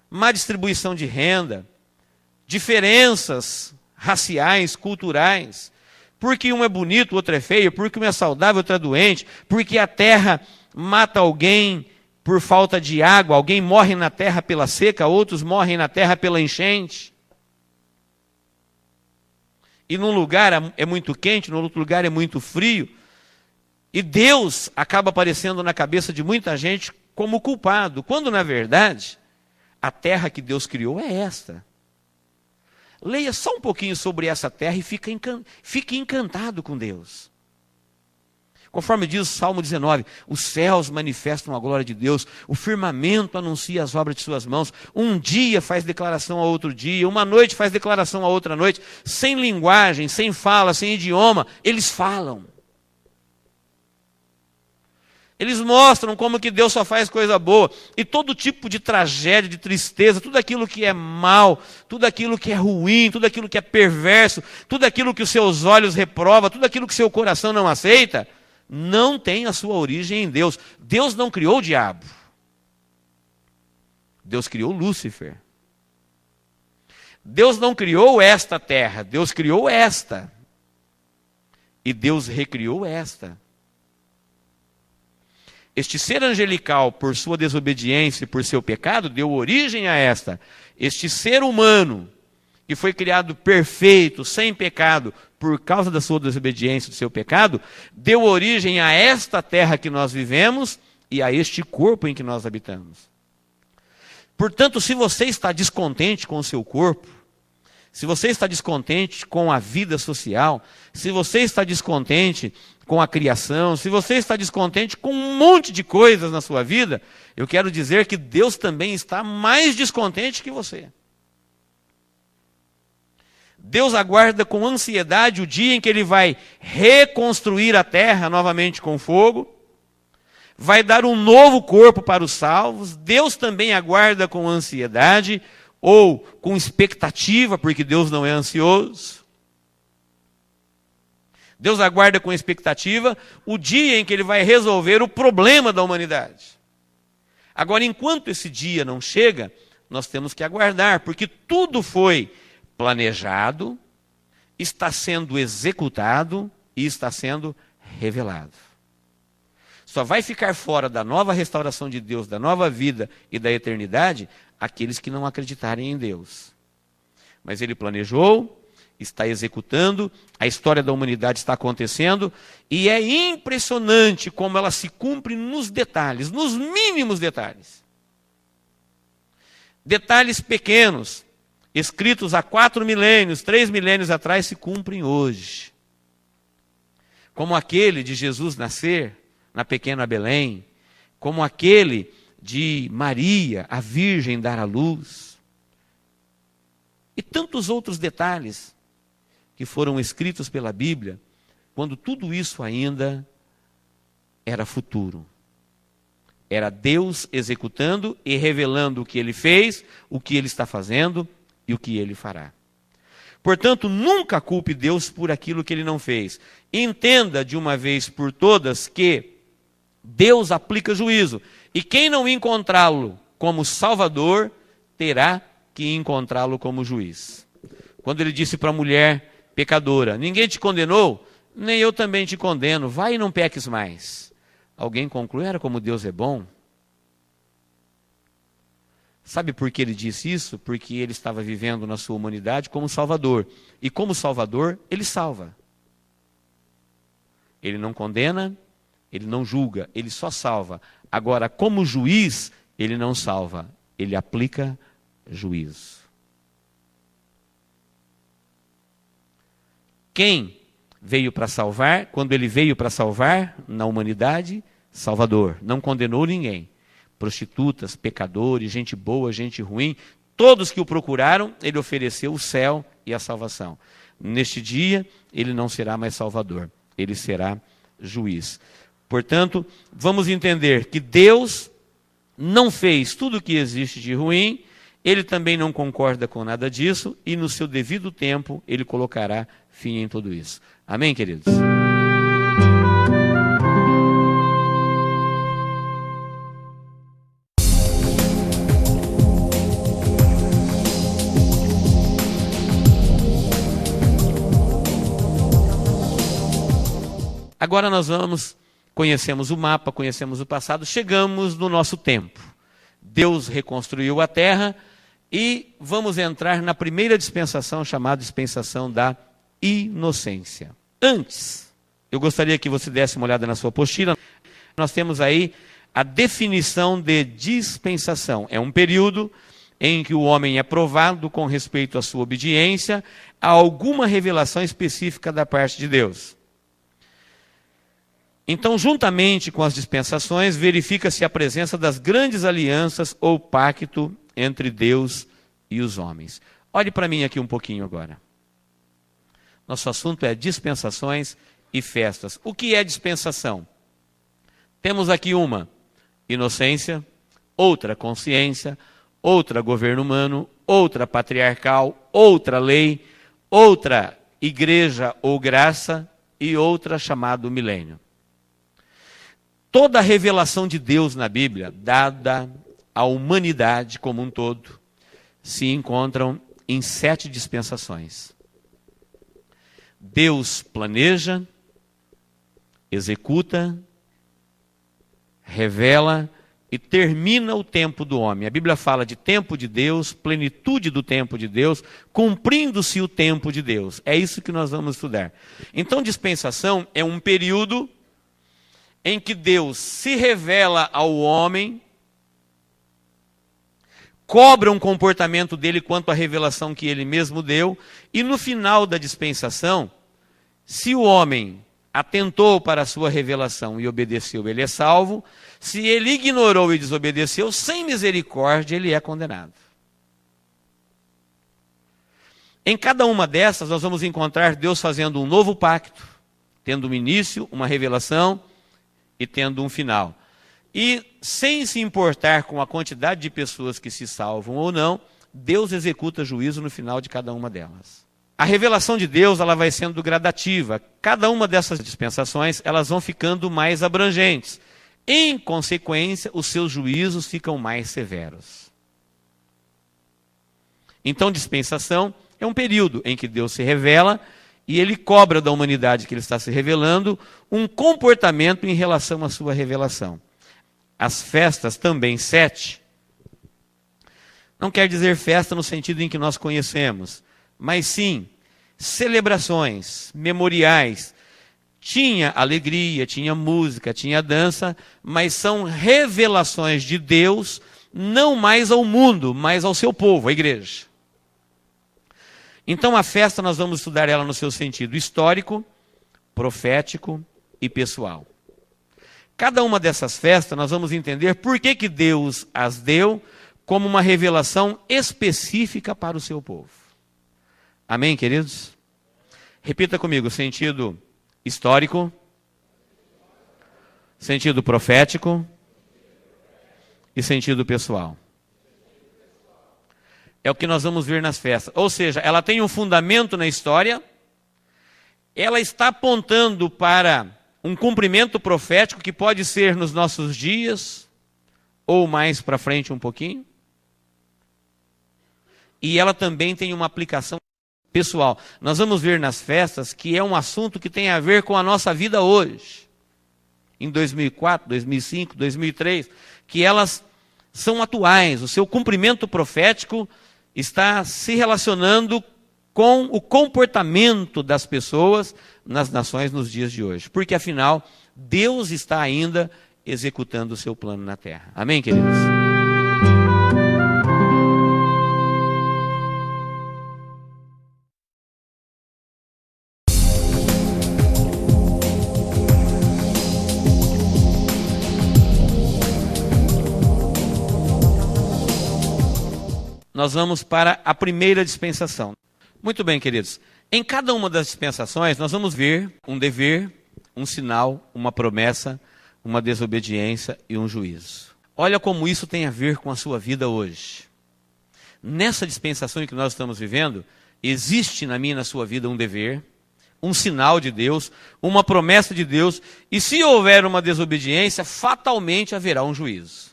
má distribuição de renda, diferenças raciais, culturais, porque um é bonito, o outro é feio, porque um é saudável, o outro é doente, porque a terra mata alguém por falta de água, alguém morre na terra pela seca, outros morrem na terra pela enchente. E num lugar é muito quente, no outro lugar é muito frio. E Deus acaba aparecendo na cabeça de muita gente como culpado, quando na verdade a terra que Deus criou é esta. Leia só um pouquinho sobre essa terra e fique encantado com Deus. Conforme diz o Salmo 19, os céus manifestam a glória de Deus, o firmamento anuncia as obras de suas mãos, um dia faz declaração a outro dia, uma noite faz declaração a outra noite, sem linguagem, sem fala, sem idioma, eles falam. Eles mostram como que Deus só faz coisa boa. E todo tipo de tragédia, de tristeza, tudo aquilo que é mal, tudo aquilo que é ruim, tudo aquilo que é perverso, tudo aquilo que os seus olhos reprovam, tudo aquilo que seu coração não aceita, não tem a sua origem em Deus. Deus não criou o diabo. Deus criou Lúcifer. Deus não criou esta terra, Deus criou esta. E Deus recriou esta. Este ser angelical, por sua desobediência e por seu pecado, deu origem a esta. Este ser humano, que foi criado perfeito, sem pecado, por causa da sua desobediência e do seu pecado, deu origem a esta terra que nós vivemos e a este corpo em que nós habitamos. Portanto, se você está descontente com o seu corpo, se você está descontente com a vida social, se você está descontente com a criação, se você está descontente com um monte de coisas na sua vida, eu quero dizer que Deus também está mais descontente que você. Deus aguarda com ansiedade o dia em que Ele vai reconstruir a terra novamente com fogo, vai dar um novo corpo para os salvos. Deus também aguarda com ansiedade ou com expectativa, porque Deus não é ansioso. Deus aguarda com expectativa o dia em que Ele vai resolver o problema da humanidade. Agora, enquanto esse dia não chega, nós temos que aguardar, porque tudo foi planejado, está sendo executado e está sendo revelado. Só vai ficar fora da nova restauração de Deus, da nova vida e da eternidade, aqueles que não acreditarem em Deus. Mas Ele planejou, está executando, a história da humanidade está acontecendo, e é impressionante como ela se cumpre nos detalhes, nos mínimos detalhes. Detalhes pequenos, escritos há 4 milênios, 3 milênios atrás, se cumprem hoje. Como aquele de Jesus nascer na pequena Belém, como aquele de Maria, a Virgem, dar à luz. E tantos outros detalhes que foram escritos pela Bíblia, quando tudo isso ainda era futuro. Era Deus executando e revelando o que Ele fez, o que Ele está fazendo e o que Ele fará. Portanto, nunca culpe Deus por aquilo que Ele não fez. Entenda de uma vez por todas que Deus aplica juízo. E quem não encontrá-lo como Salvador, terá que encontrá-lo como juiz. Quando Ele disse para a mulher pecadora, ninguém te condenou, nem eu também te condeno, vai e não peques mais. Alguém conclui, era como Deus é bom. Sabe por que Ele disse isso? Porque Ele estava vivendo na sua humanidade como Salvador. E como Salvador, Ele salva. Ele não condena, Ele não julga, Ele só salva. Agora, como juiz, Ele não salva, Ele aplica juízo. Quem veio para salvar? Quando Ele veio para salvar na humanidade, Salvador. Não condenou ninguém. Prostitutas, pecadores, gente boa, gente ruim, todos que o procuraram, Ele ofereceu o céu e a salvação. Neste dia, Ele não será mais Salvador, Ele será juiz. Portanto, vamos entender que Deus não fez tudo o que existe de ruim, Ele também não concorda com nada disso, e no seu devido tempo, Ele colocará fim em tudo isso. Amém, queridos? Agora nós conhecemos o mapa, conhecemos o passado, chegamos no nosso tempo. Deus reconstruiu a terra e vamos entrar na primeira dispensação, chamada dispensação da inocência. Antes, eu gostaria que você desse uma olhada na sua apostila. Nós temos aí a definição de dispensação. É um período em que o homem é provado com respeito à sua obediência a alguma revelação específica da parte de Deus. Então, juntamente com as dispensações, verifica-se a presença das grandes alianças ou pacto entre Deus e os homens. Olhe para mim aqui um pouquinho agora. Nosso assunto é dispensações e festas. O que é dispensação? Temos aqui uma inocência, outra consciência, outra governo humano, outra patriarcal, outra lei, outra igreja ou graça e outra chamado milênio. Toda a revelação de Deus na Bíblia, dada à humanidade como um todo, se encontram em 7 dispensações. Deus planeja, executa, revela e termina o tempo do homem. A Bíblia fala de tempo de Deus, plenitude do tempo de Deus, cumprindo-se o tempo de Deus. É isso que nós vamos estudar. Então, dispensação é um período em que Deus se revela ao homem, cobra um comportamento dele quanto à revelação que ele mesmo deu, e no final da dispensação, se o homem atentou para a sua revelação e obedeceu, ele é salvo. Se ele ignorou e desobedeceu, sem misericórdia, ele é condenado. Em cada uma dessas, nós vamos encontrar Deus fazendo um novo pacto, tendo um início, uma revelação, e tendo um final. E sem se importar com a quantidade de pessoas que se salvam ou não, Deus executa juízo no final de cada uma delas. A revelação de Deus, ela vai sendo gradativa. Cada uma dessas dispensações, elas vão ficando mais abrangentes. Em consequência, os seus juízos ficam mais severos. Então, dispensação é um período em que Deus se revela e Ele cobra da humanidade que Ele está se revelando um comportamento em relação à sua revelação. As festas também, 7, não quer dizer festa no sentido em que nós conhecemos, mas sim celebrações, memoriais. Tinha alegria, tinha música, tinha dança, mas são revelações de Deus, não mais ao mundo, mas ao seu povo, a igreja. Então a festa nós vamos estudar ela no seu sentido histórico, profético e pessoal. Cada uma dessas festas nós vamos entender por que Deus as deu como uma revelação específica para o seu povo. Amém, queridos? Repita comigo: sentido histórico, sentido profético e sentido pessoal. É o que nós vamos ver nas festas. Ou seja, ela tem um fundamento na história, ela está apontando para um cumprimento profético que pode ser nos nossos dias, ou mais para frente um pouquinho. E ela também tem uma aplicação pessoal. Nós vamos ver nas festas que é um assunto que tem a ver com a nossa vida hoje. Em 2004, 2005, 2003, que elas são atuais. O seu cumprimento profético está se relacionando com o comportamento das pessoas nas nações nos dias de hoje. Porque, afinal, Deus está ainda executando o seu plano na terra. Amém, queridos? Nós vamos para a primeira dispensação. Muito bem, queridos. Em cada uma das dispensações, nós vamos ver um dever, um sinal, uma promessa, uma desobediência e um juízo. Olha como isso tem a ver com a sua vida hoje. Nessa dispensação em que nós estamos vivendo, existe na minha e na sua vida um dever, um sinal de Deus, uma promessa de Deus, e se houver uma desobediência, fatalmente haverá um juízo.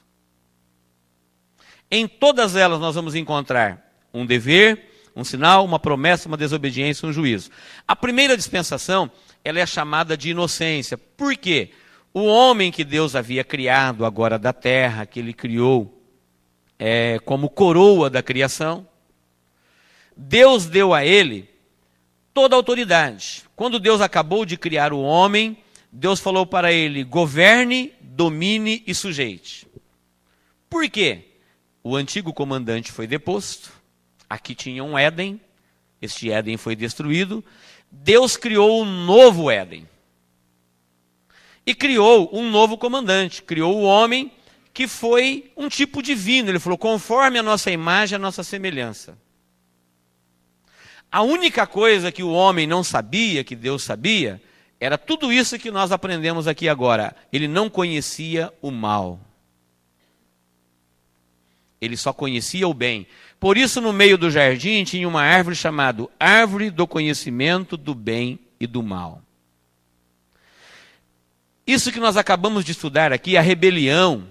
Em todas elas nós vamos encontrar um dever, um sinal, uma promessa, uma desobediência, um juízo. A primeira dispensação, ela é chamada de inocência. Por quê? O homem que Deus havia criado agora da terra, que ele criou como coroa da criação, Deus deu a ele toda a autoridade. Quando Deus acabou de criar o homem, Deus falou para ele: governe, domine e sujeite. Por quê? O antigo comandante foi deposto, aqui tinha um Éden, este Éden foi destruído, Deus criou um novo Éden. E criou um novo comandante, criou o homem que foi um tipo divino, ele falou, conforme a nossa imagem, a nossa semelhança. A única coisa que o homem não sabia, que Deus sabia, era tudo isso que nós aprendemos aqui agora. Ele não conhecia o mal. Ele só conhecia o bem. Por isso, no meio do jardim, tinha uma árvore chamada Árvore do Conhecimento do Bem e do Mal. Isso que nós acabamos de estudar aqui, a rebelião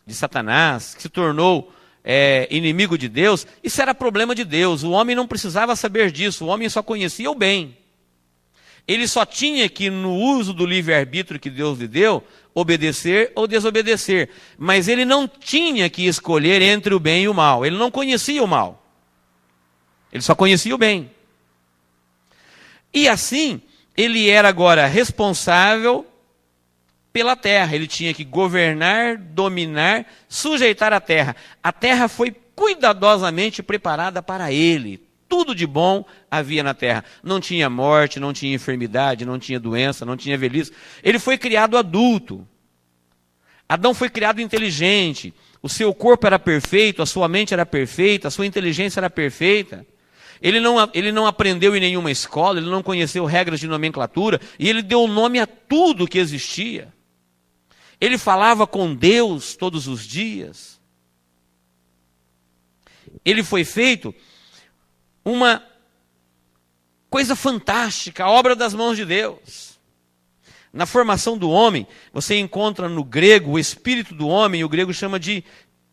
de Satanás, que se tornou inimigo de Deus, isso era problema de Deus. O homem não precisava saber disso, o homem só conhecia o bem. Ele só tinha que, no uso do livre-arbítrio que Deus lhe deu, obedecer ou desobedecer. Mas ele não tinha que escolher entre o bem e o mal. Ele não conhecia o mal. Ele só conhecia o bem. E assim, ele era agora responsável pela terra. Ele tinha que governar, dominar, sujeitar a terra. A terra foi cuidadosamente preparada para ele. Tudo de bom havia na terra. Não tinha morte, não tinha enfermidade, não tinha doença, não tinha velhice. Ele foi criado adulto. Adão foi criado inteligente. O seu corpo era perfeito, a sua mente era perfeita, a sua inteligência era perfeita. Ele não aprendeu em nenhuma escola, ele não conheceu regras de nomenclatura, e ele deu nome a tudo que existia. Ele falava com Deus todos os dias. Ele foi feito uma coisa fantástica, a obra das mãos de Deus. Na formação do homem, você encontra no grego o espírito do homem, o grego chama de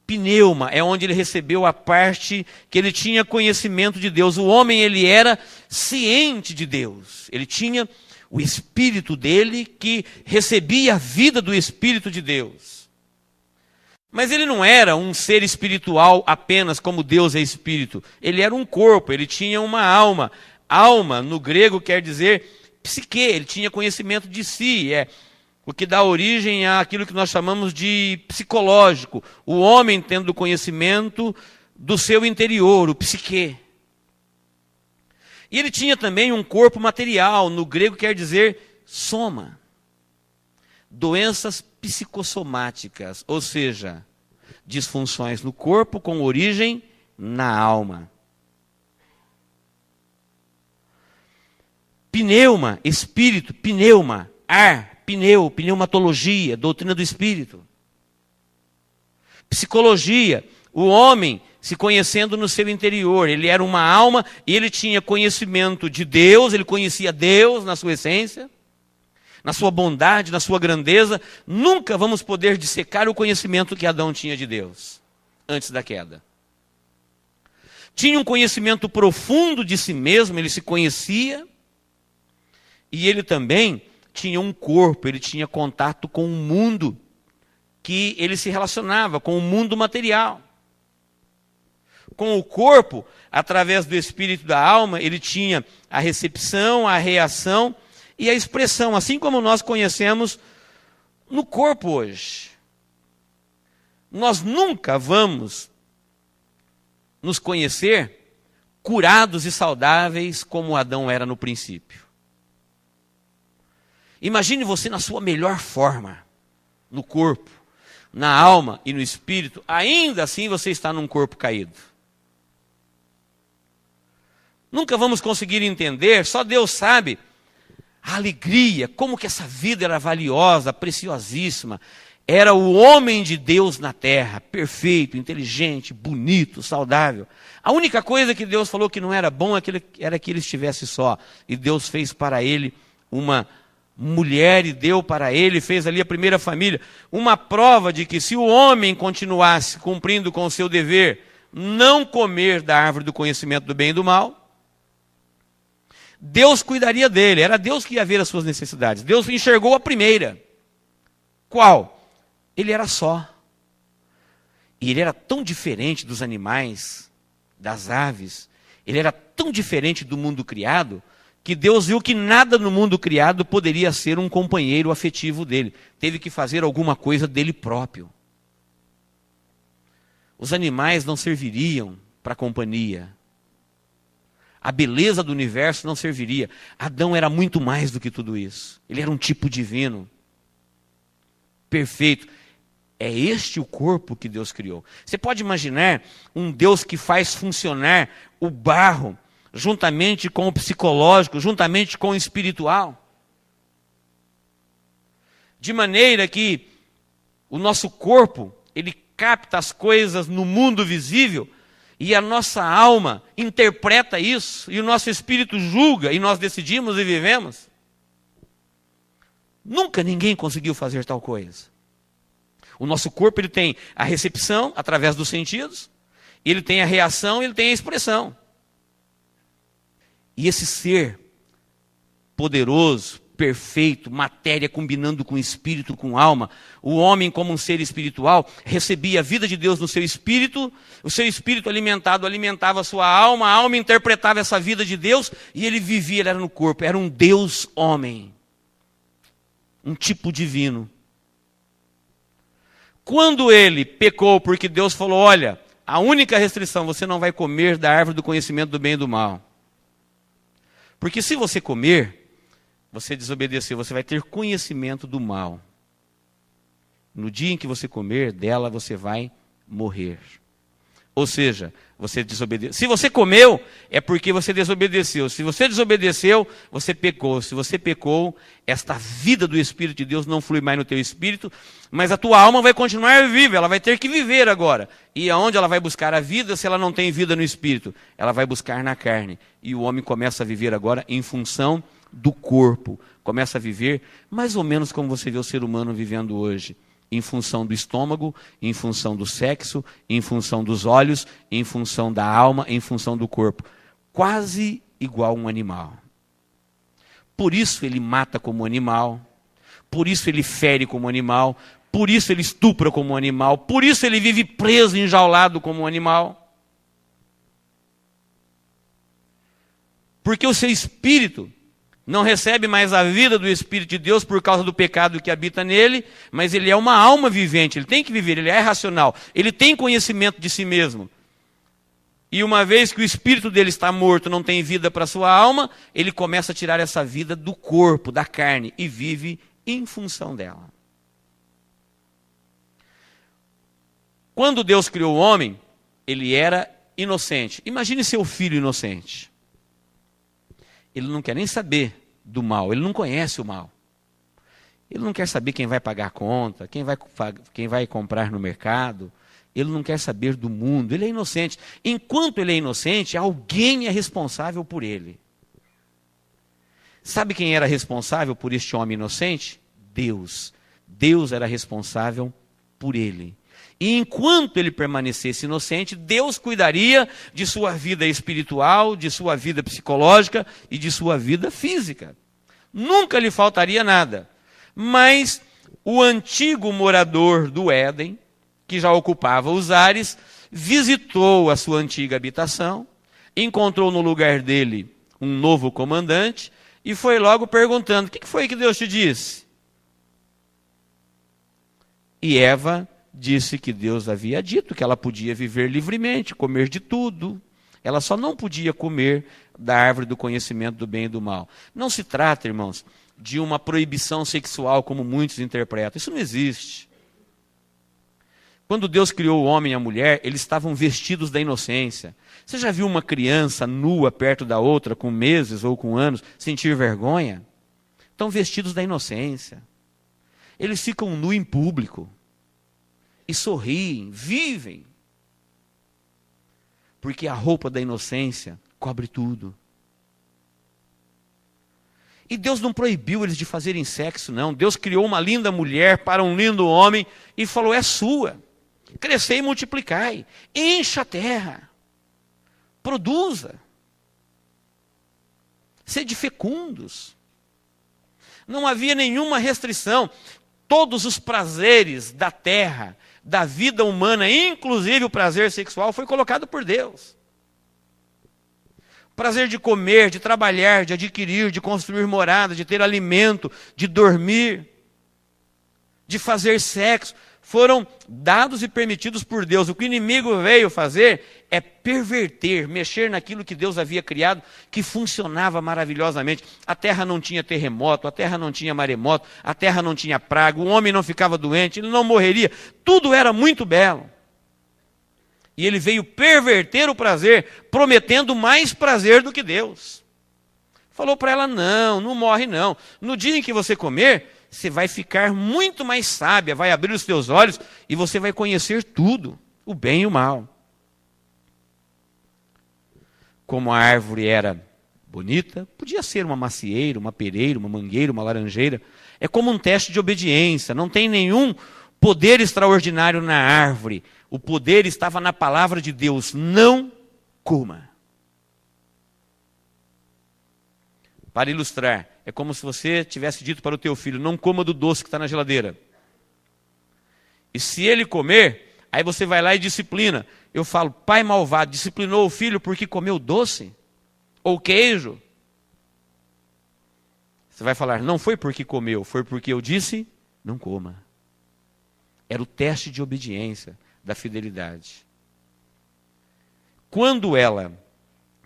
pneuma, é onde ele recebeu a parte que ele tinha conhecimento de Deus. O homem, ele era ciente de Deus, ele tinha o espírito dele que recebia a vida do espírito de Deus. Mas ele não era um ser espiritual apenas como Deus é espírito. Ele era um corpo, ele tinha uma alma. Alma, no grego, quer dizer psique, ele tinha conhecimento de si. É o que dá origem àquilo que nós chamamos de psicológico. O homem tendo conhecimento do seu interior, o psique. E ele tinha também um corpo material, no grego quer dizer soma. Doenças psicossomáticas, ou seja, disfunções no corpo com origem na alma. Pneuma, espírito, pneuma, ar, pneu, pneumatologia, doutrina do espírito. Psicologia, o homem se conhecendo no seu interior. Ele era uma alma e ele tinha conhecimento de Deus, ele conhecia Deus na sua essência, na sua bondade, na sua grandeza. Nunca vamos poder dissecar o conhecimento que Adão tinha de Deus, antes da queda. Tinha um conhecimento profundo de si mesmo, ele se conhecia, e ele também tinha um corpo, ele tinha contato com o mundo, que ele se relacionava com o mundo material. Com o corpo, através do espírito da alma, ele tinha a recepção, a reação e a expressão, assim como nós conhecemos no corpo hoje. Nós nunca vamos nos conhecer curados e saudáveis como Adão era no princípio. Imagine você na sua melhor forma, no corpo, na alma e no espírito, ainda assim você está num corpo caído. Nunca vamos conseguir entender, só Deus sabe a alegria, como que essa vida era valiosa, preciosíssima. Era o homem de Deus na terra, perfeito, inteligente, bonito, saudável. A única coisa que Deus falou que não era bom era que ele estivesse só. E Deus fez para ele uma mulher e deu para ele, fez ali a primeira família. Uma prova de que se o homem continuasse cumprindo com o seu dever, não comer da árvore do conhecimento do bem e do mal, Deus cuidaria dele, era Deus que ia ver as suas necessidades. Deus enxergou a primeira. Qual? Ele era só. E ele era tão diferente dos animais, das aves, ele era tão diferente do mundo criado, que Deus viu que nada no mundo criado poderia ser um companheiro afetivo dele. Teve que fazer alguma coisa dele próprio. Os animais não serviriam para companhia. A beleza do universo não serviria. Adão era muito mais do que tudo isso. Ele era um tipo divino. Perfeito. É este o corpo que Deus criou. Você pode imaginar um Deus que faz funcionar o barro juntamente com o psicológico, juntamente com o espiritual? De maneira que o nosso corpo, ele capta as coisas no mundo visível, e a nossa alma interpreta isso, e o nosso espírito julga, e nós decidimos e vivemos. Nunca ninguém conseguiu fazer tal coisa. O nosso corpo ele tem a recepção, através dos sentidos, ele tem a reação, ele tem a expressão. E esse ser poderoso, perfeito, matéria combinando com espírito, com alma, o homem como um ser espiritual, recebia a vida de Deus no seu espírito, o seu espírito alimentava a sua alma, a alma interpretava essa vida de Deus, e ele vivia, ele era no corpo, era um Deus homem, um tipo divino. Quando ele pecou, porque Deus falou, olha, a única restrição, você não vai comer da árvore do conhecimento do bem e do mal. Porque se você comer, você desobedeceu, você vai ter conhecimento do mal. No dia em que você comer, dela você vai morrer. Ou seja, você desobedeceu. Se você comeu, é porque você desobedeceu. Se você desobedeceu, você pecou. Se você pecou, esta vida do Espírito de Deus não flui mais no teu espírito, mas a tua alma vai continuar viva, ela vai ter que viver agora. E aonde ela vai buscar a vida se ela não tem vida no espírito? Ela vai buscar na carne. E o homem começa a viver agora em função do corpo. Começa a viver mais ou menos como você vê o ser humano vivendo hoje. Em função do estômago, em função do sexo, em função dos olhos, em função da alma, em função do corpo. Quase igual um animal. Por isso ele mata como animal, por isso ele fere como animal, por isso ele estupra como animal, por isso ele vive preso, enjaulado como um animal. Porque o seu espírito não recebe mais a vida do Espírito de Deus por causa do pecado que habita nele, mas ele é uma alma vivente, ele tem que viver, ele é racional, ele tem conhecimento de si mesmo. E uma vez que o espírito dele está morto, não tem vida para a sua alma, ele começa a tirar essa vida do corpo, da carne, e vive em função dela. Quando Deus criou o homem, ele era inocente. Imagine seu filho inocente. Ele não quer nem saber do mal, ele não conhece o mal. Ele não quer saber quem vai pagar a conta, quem vai comprar no mercado. Ele não quer saber do mundo, ele é inocente. Enquanto ele é inocente, alguém é responsável por ele. Sabe quem era responsável por este homem inocente? Deus. Deus era responsável por ele. E enquanto ele permanecesse inocente, Deus cuidaria de sua vida espiritual, de sua vida psicológica e de sua vida física. Nunca lhe faltaria nada. Mas o antigo morador do Éden, que já ocupava os ares, visitou a sua antiga habitação, encontrou no lugar dele um novo comandante e foi logo perguntando: o que foi que Deus te disse? E Eva disse que Deus havia dito que ela podia viver livremente, comer de tudo. Ela só não podia comer da árvore do conhecimento do bem e do mal. Não se trata, irmãos, de uma proibição sexual como muitos interpretam. Isso não existe. Quando Deus criou o homem e a mulher, eles estavam vestidos da inocência. Você já viu uma criança nua perto da outra, com meses ou com anos, sentir vergonha? Estão vestidos da inocência. Eles ficam nus em público. E sorriem, vivem. Porque a roupa da inocência cobre tudo. E Deus não proibiu eles de fazerem sexo, não. Deus criou uma linda mulher para um lindo homem e falou: é sua. Crescei e multiplicai. Encha a terra. Produza. Sede fecundos. Não havia nenhuma restrição. Todos os prazeres da terra, da vida humana, inclusive o prazer sexual, foi colocado por Deus. Prazer de comer, de trabalhar, de adquirir, de construir morada, de ter alimento, de dormir, de fazer sexo, foram dados e permitidos por Deus. O que o inimigo veio fazer é perverter, mexer naquilo que Deus havia criado, que funcionava maravilhosamente. A terra não tinha terremoto, a terra não tinha maremoto, a terra não tinha praga, o homem não ficava doente, ele não morreria. Tudo era muito belo. E ele veio perverter o prazer, prometendo mais prazer do que Deus. Falou para ela: não morre não. No dia em que você comer, você vai ficar muito mais sábia, vai abrir os teus olhos e você vai conhecer tudo, o bem e o mal. Como a árvore era bonita, podia ser uma macieira, uma pereira, uma mangueira, uma laranjeira. É como um teste de obediência, não tem nenhum poder extraordinário na árvore. O poder estava na palavra de Deus: não coma. Para ilustrar, é como se você tivesse dito para o teu filho: não coma do doce que está na geladeira. E se ele comer, aí você vai lá e disciplina. Eu falo: pai malvado, disciplinou o filho porque comeu doce? Ou queijo? Você vai falar: não foi porque comeu, foi porque eu disse, não coma. Era o teste de obediência, da fidelidade. Quando ela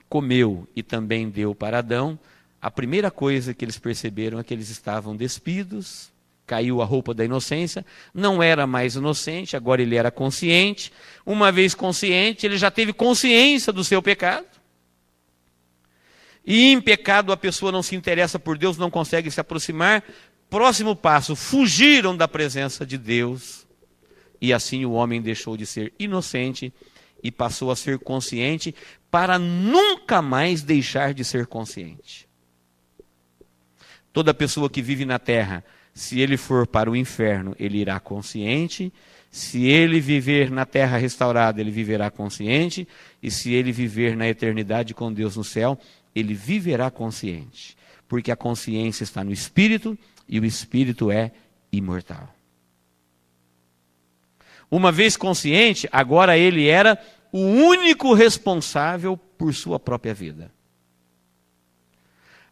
comeu e também deu para Adão, a primeira coisa que eles perceberam é que eles estavam despidos, caiu a roupa da inocência, não era mais inocente, agora ele era consciente. Uma vez consciente, ele já teve consciência do seu pecado. E em pecado a pessoa não se interessa por Deus, não consegue se aproximar. Próximo passo: fugiram da presença de Deus. E assim o homem deixou de ser inocente e passou a ser consciente, para nunca mais deixar de ser consciente. Toda pessoa que vive na terra, se ele for para o inferno, ele irá consciente. Se ele viver na terra restaurada, ele viverá consciente. E se ele viver na eternidade com Deus no céu, ele viverá consciente. Porque a consciência está no espírito e o espírito é imortal. Uma vez consciente, agora ele era o único responsável por sua própria vida.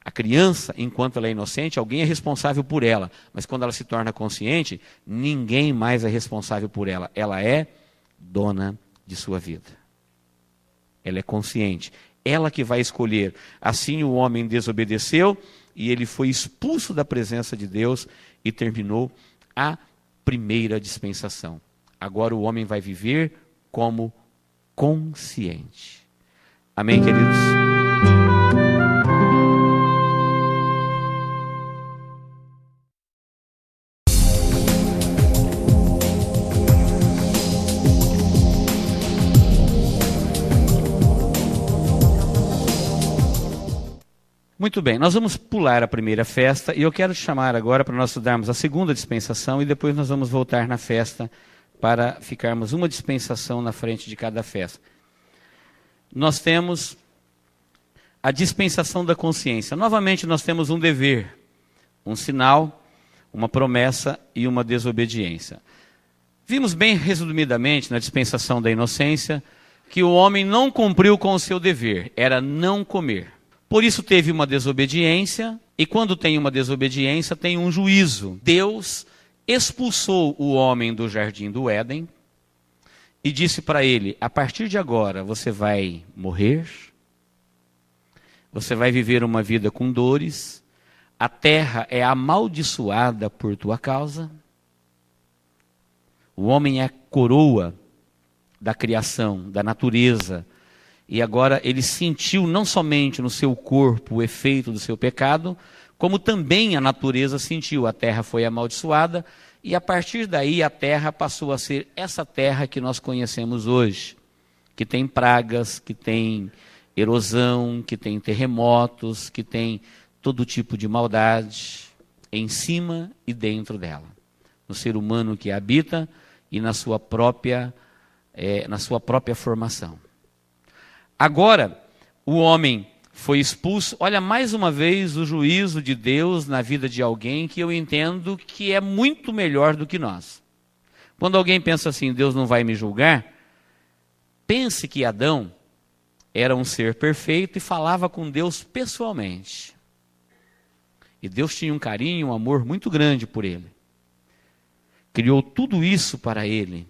A criança, enquanto ela é inocente, alguém é responsável por ela. Mas quando ela se torna consciente, ninguém mais é responsável por ela. Ela é dona de sua vida. Ela é consciente. Ela que vai escolher. Assim o homem desobedeceu e ele foi expulso da presença de Deus e terminou a primeira dispensação. Agora o homem vai viver como consciente. Amém, queridos? Muito bem, nós vamos pular a primeira festa e eu quero te chamar agora para nós estudarmos a segunda dispensação e depois nós vamos voltar na festa para ficarmos uma dispensação na frente de cada festa. Nós temos a dispensação da consciência. Novamente nós temos um dever, um sinal, uma promessa e uma desobediência. Vimos bem resumidamente na dispensação da inocência que o homem não cumpriu com o seu dever, era não comer. Por isso teve uma desobediência, e quando tem uma desobediência, tem um juízo. Deus expulsou o homem do jardim do Éden e disse para ele: a partir de agora você vai morrer, você vai viver uma vida com dores, a terra é amaldiçoada por tua causa, o homem é a coroa da criação, da natureza, e agora ele sentiu não somente no seu corpo o efeito do seu pecado, como também a natureza sentiu. A terra foi amaldiçoada e a partir daí a terra passou a ser essa terra que nós conhecemos hoje, que tem pragas, que tem erosão, que tem terremotos, que tem todo tipo de maldade em cima e dentro dela, no ser humano que a habita e na sua própria formação. Agora, o homem foi expulso. Olha, mais uma vez, o juízo de Deus na vida de alguém que eu entendo que é muito melhor do que nós. Quando alguém pensa assim, Deus não vai me julgar, pense que Adão era um ser perfeito e falava com Deus pessoalmente. E Deus tinha um carinho, um amor muito grande por ele. Criou tudo isso para ele.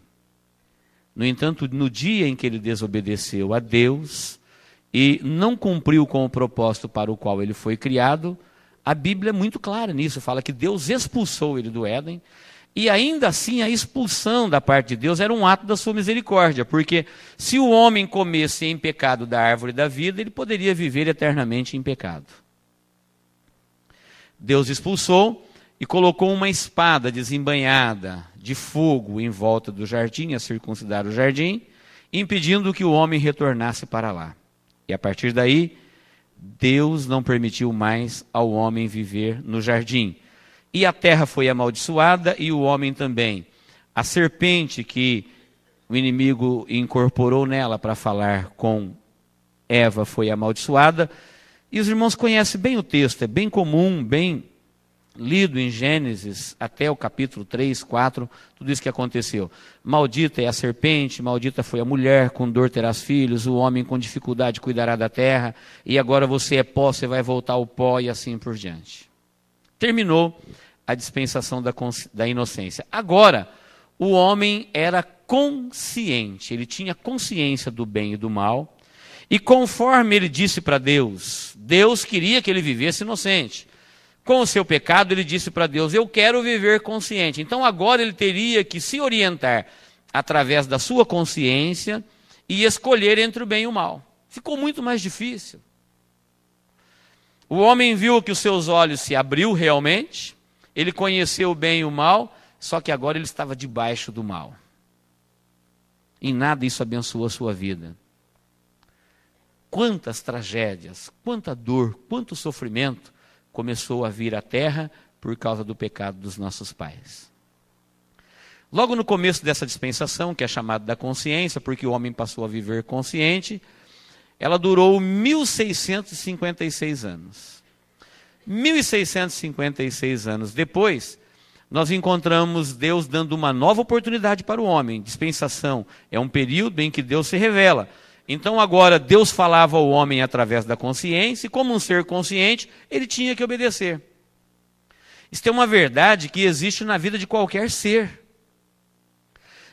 No entanto, no dia em que ele desobedeceu a Deus e não cumpriu com o propósito para o qual ele foi criado, a Bíblia é muito clara nisso, fala que Deus expulsou ele do Éden, e ainda assim a expulsão da parte de Deus era um ato da sua misericórdia, porque se o homem comesse em pecado da árvore da vida, ele poderia viver eternamente em pecado. Deus expulsou e colocou uma espada desembainhada de fogo em volta do jardim, a circuncidar o jardim, impedindo que o homem retornasse para lá. E a partir daí, Deus não permitiu mais ao homem viver no jardim. E a terra foi amaldiçoada e o homem também. A serpente que o inimigo incorporou nela para falar com Eva foi amaldiçoada. E os irmãos conhecem bem o texto, é bem comum, bem lido em Gênesis, até o capítulo 3, 4, tudo isso que aconteceu. Maldita é a serpente, maldita foi a mulher, com dor terás filhos, o homem com dificuldade cuidará da terra, e agora você é pó, você vai voltar ao pó, e assim por diante. Terminou a dispensação da inocência. Agora, o homem era consciente, ele tinha consciência do bem e do mal, e conforme ele disse para Deus, Deus queria que ele vivesse inocente. Com o seu pecado, ele disse para Deus, eu quero viver consciente. Então agora ele teria que se orientar através da sua consciência e escolher entre o bem e o mal. Ficou muito mais difícil. O homem viu que os seus olhos se abriu realmente, ele conheceu o bem e o mal, só que agora ele estava debaixo do mal. Em nada isso abençoou a sua vida. Quantas tragédias, quanta dor, quanto sofrimento começou a vir à terra por causa do pecado dos nossos pais. Logo no começo dessa dispensação, que é chamada da consciência, porque o homem passou a viver consciente, ela durou 1656 anos. 1656 anos depois, nós encontramos Deus dando uma nova oportunidade para o homem. Dispensação é um período em que Deus se revela. Então agora Deus falava ao homem através da consciência, e como um ser consciente, ele tinha que obedecer. Isso é uma verdade que existe na vida de qualquer ser.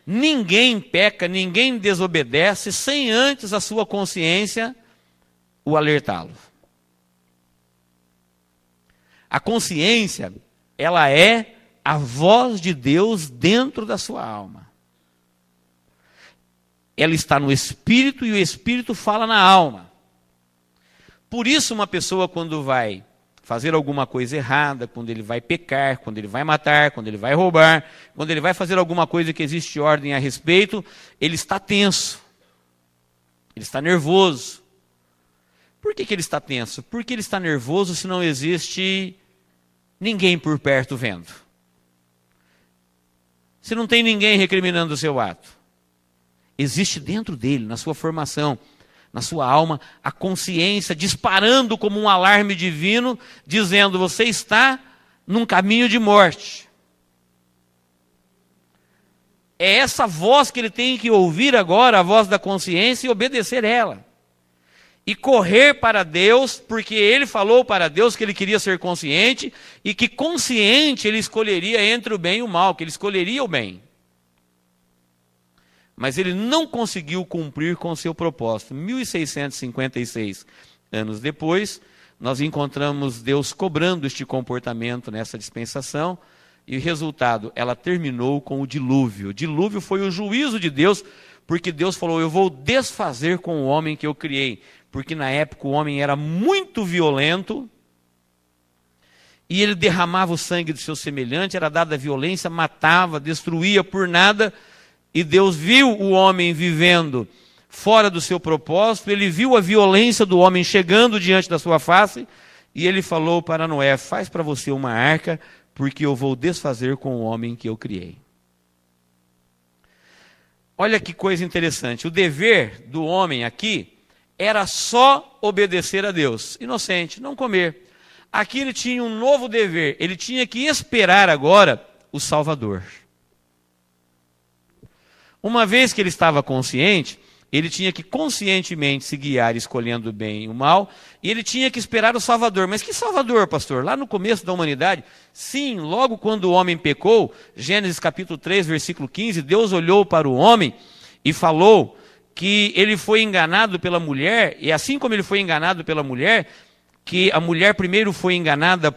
Ninguém peca, ninguém desobedece sem antes a sua consciência o alertá-lo. A consciência, ela é a voz de Deus dentro da sua alma. Ela está no espírito e o espírito fala na alma. Por isso uma pessoa quando vai fazer alguma coisa errada, quando ele vai pecar, quando ele vai matar, quando ele vai roubar, quando ele vai fazer alguma coisa que existe ordem a respeito, ele está tenso, ele está nervoso. Por que ele está tenso? Porque ele está nervoso se não existe ninguém por perto vendo. Se não tem ninguém recriminando o seu ato. Existe dentro dele, na sua formação, na sua alma, a consciência disparando como um alarme divino, dizendo: você está num caminho de morte. É essa voz que ele tem que ouvir agora, a voz da consciência, e obedecer ela. E correr para Deus, porque ele falou para Deus que ele queria ser consciente, e que consciente ele escolheria entre o bem e o mal, que ele escolheria o bem. Mas ele não conseguiu cumprir com o seu propósito. 1656 anos depois, nós encontramos Deus cobrando este comportamento nessa dispensação, e o resultado, ela terminou com o dilúvio. O dilúvio foi o juízo de Deus, porque Deus falou: eu vou desfazer com o homem que eu criei. Porque na época o homem era muito violento, e ele derramava o sangue do seu semelhante, era dada a violência, matava, destruía por nada, e Deus viu o homem vivendo fora do seu propósito, ele viu a violência do homem chegando diante da sua face, e ele falou para Noé: faz para você uma arca, porque eu vou desfazer com o homem que eu criei. Olha que coisa interessante, o dever do homem aqui era só obedecer a Deus, inocente, não comer. Aqui ele tinha um novo dever, ele tinha que esperar agora o Salvador. Uma vez que ele estava consciente, ele tinha que conscientemente se guiar escolhendo o bem e o mal, e ele tinha que esperar o Salvador. Mas que Salvador, pastor? Lá no começo da humanidade, sim, logo quando o homem pecou, Gênesis capítulo 3, versículo 15, Deus olhou para o homem e falou que ele foi enganado pela mulher, e assim como ele foi enganado pela mulher, que a mulher primeiro foi enganada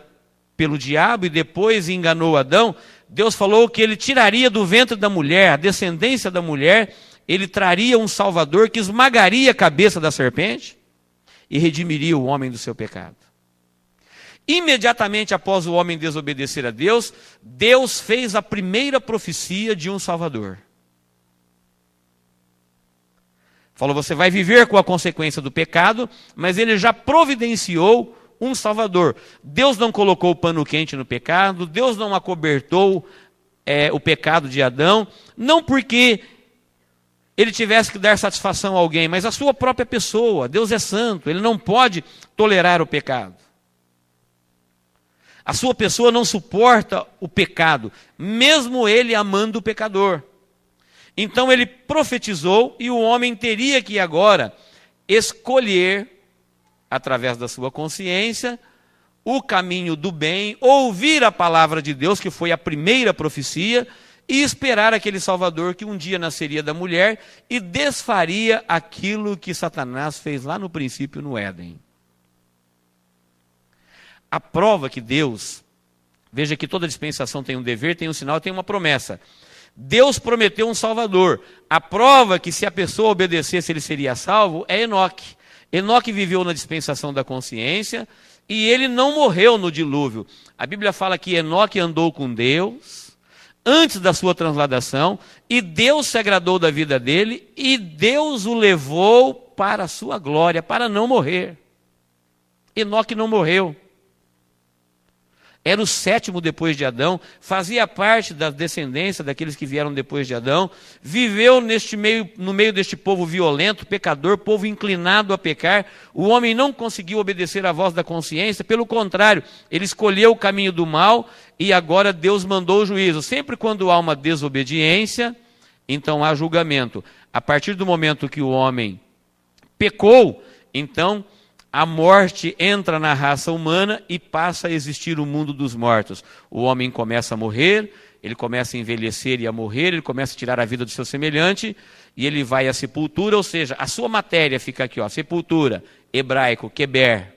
pelo diabo e depois enganou Adão, Deus falou que ele tiraria do ventre da mulher, a descendência da mulher, ele traria um Salvador que esmagaria a cabeça da serpente e redimiria o homem do seu pecado. Imediatamente após o homem desobedecer a Deus, Deus fez a primeira profecia de um Salvador. Falou: você vai viver com a consequência do pecado, mas ele já providenciou um Salvador. Deus não colocou pano quente no pecado, Deus não acobertou o pecado de Adão, não porque ele tivesse que dar satisfação a alguém, mas a sua própria pessoa. Deus é santo, ele não pode tolerar o pecado. A sua pessoa não suporta o pecado, mesmo ele amando o pecador. Então ele profetizou, e o homem teria que agora escolher, através da sua consciência, o caminho do bem, ouvir a palavra de Deus, que foi a primeira profecia, e esperar aquele Salvador que um dia nasceria da mulher e desfaria aquilo que Satanás fez lá no princípio no Éden. A prova que Deus, veja que toda dispensação tem um dever, tem um sinal, tem uma promessa. Deus prometeu um Salvador. A prova que se a pessoa obedecesse ele seria salvo é Enoque. Enoque viveu na dispensação da consciência e ele não morreu no dilúvio. A Bíblia fala que Enoque andou com Deus antes da sua transladação, e Deus se agradou da vida dele, e Deus o levou para a sua glória, para não morrer. Enoque não morreu. Era o sétimo depois de Adão, fazia parte da descendência daqueles que vieram depois de Adão, viveu no meio deste povo violento, pecador, povo inclinado a pecar. O homem não conseguiu obedecer à voz da consciência, pelo contrário, ele escolheu o caminho do mal, e agora Deus mandou o juízo. Sempre quando há uma desobediência, então há julgamento. A partir do momento que o homem pecou, então a morte entra na raça humana e passa a existir o mundo dos mortos. O homem começa a morrer, ele começa a envelhecer e a morrer, ele começa a tirar a vida do seu semelhante, e ele vai à sepultura, ou seja, a sua matéria fica aqui, ó, sepultura, hebraico, keber.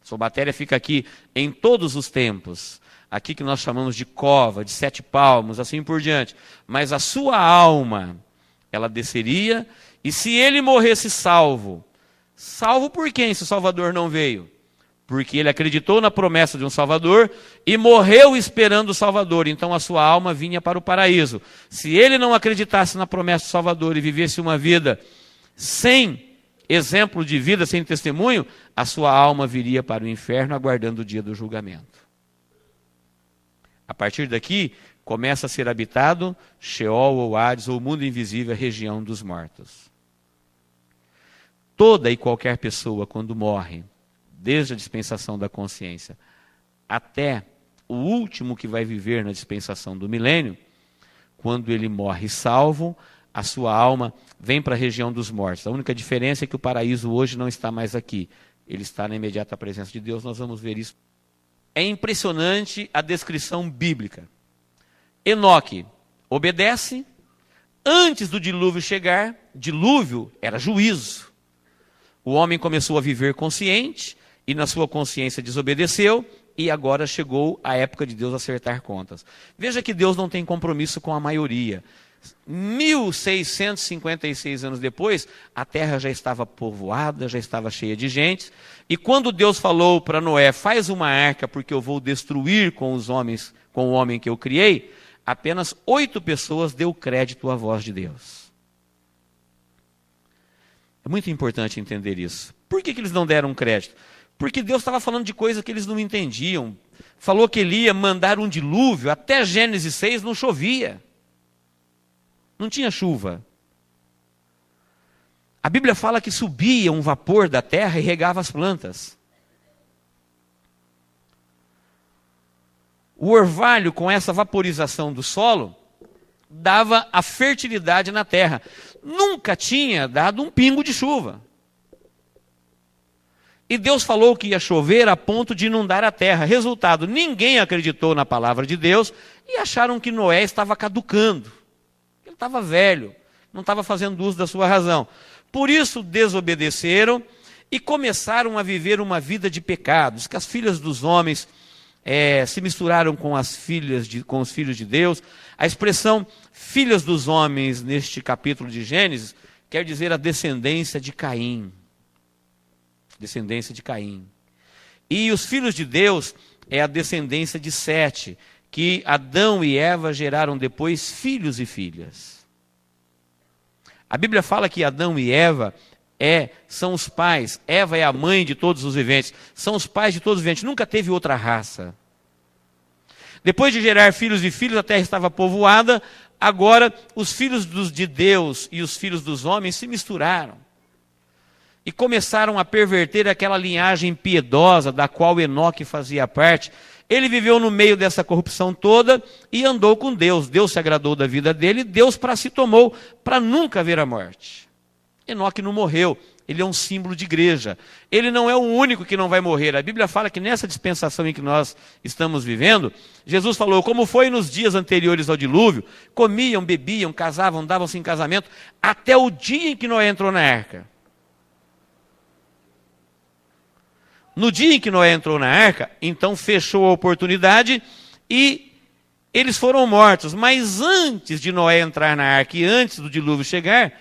Sua matéria fica aqui em todos os tempos. Aqui que nós chamamos de cova, de 7 palmos, assim por diante. Mas a sua alma, ela desceria, e se ele morresse salvo, salvo por quem se o Salvador não veio? Porque ele acreditou na promessa de um Salvador e morreu esperando o Salvador. Então a sua alma vinha para o paraíso. Se ele não acreditasse na promessa do Salvador e vivesse uma vida sem exemplo de vida sem testemunho, a sua alma viria para o inferno aguardando o dia do julgamento. A partir daqui, começa a ser habitado Sheol ou Hades, ou o mundo invisível, a região dos mortos. Toda e qualquer pessoa, quando morre, desde a dispensação da consciência até o último que vai viver na dispensação do milênio, quando ele morre salvo, a sua alma vem para a região dos mortos. A única diferença é que o paraíso hoje não está mais aqui. Ele está na imediata presença de Deus, nós vamos ver isso. É impressionante a descrição bíblica. Enoque obedece, antes do dilúvio chegar, dilúvio era juízo. O homem começou a viver consciente, e na sua consciência desobedeceu, e agora chegou a época de Deus acertar contas. Veja que Deus não tem compromisso com a maioria. 1656 anos depois, a terra já estava povoada, já estava cheia de gente, e quando Deus falou para Noé, faz uma arca porque eu vou destruir com os homens, com o homem que eu criei, apenas 8 pessoas deu crédito à voz de Deus. É muito importante entender isso. Por que eles não deram crédito? Porque Deus estava falando de coisas que eles não entendiam. Falou que ele ia mandar um dilúvio, até Gênesis 6 não chovia. Não tinha chuva. A Bíblia fala que subia um vapor da terra e regava as plantas. O orvalho, com essa vaporização do solo, dava a fertilidade na terra. Nunca tinha dado um pingo de chuva. E Deus falou que ia chover a ponto de inundar a terra. Resultado, ninguém acreditou na palavra de Deus e acharam que Noé estava caducando. Ele estava velho, não estava fazendo uso da sua razão. Por isso desobedeceram e começaram a viver uma vida de pecados, que as filhas dos homens se misturaram com os filhos de Deus. A expressão filhas dos homens neste capítulo de Gênesis quer dizer a descendência de Caim. Descendência de Caim. E os filhos de Deus é a descendência de Sete, que Adão e Eva geraram depois filhos e filhas. A Bíblia fala que Adão e Eva são os pais, Eva é a mãe de todos os viventes, são os pais de todos os viventes, nunca teve outra raça. Depois de gerar filhos e filhas, a terra estava povoada, agora os filhos de Deus e os filhos dos homens se misturaram. E começaram a perverter aquela linhagem piedosa da qual Enoque fazia parte. Ele viveu no meio dessa corrupção toda e andou com Deus. Deus se agradou da vida dele, Deus para si tomou para nunca ver a morte. Enoque não morreu, ele é um símbolo de igreja. Ele não é o único que não vai morrer. A Bíblia fala que nessa dispensação em que nós estamos vivendo, Jesus falou, como foi nos dias anteriores ao dilúvio, comiam, bebiam, casavam, davam-se em casamento, até o dia em que Noé entrou na arca. No dia em que Noé entrou na arca, então fechou a oportunidade e eles foram mortos. Mas antes de Noé entrar na arca e antes do dilúvio chegar,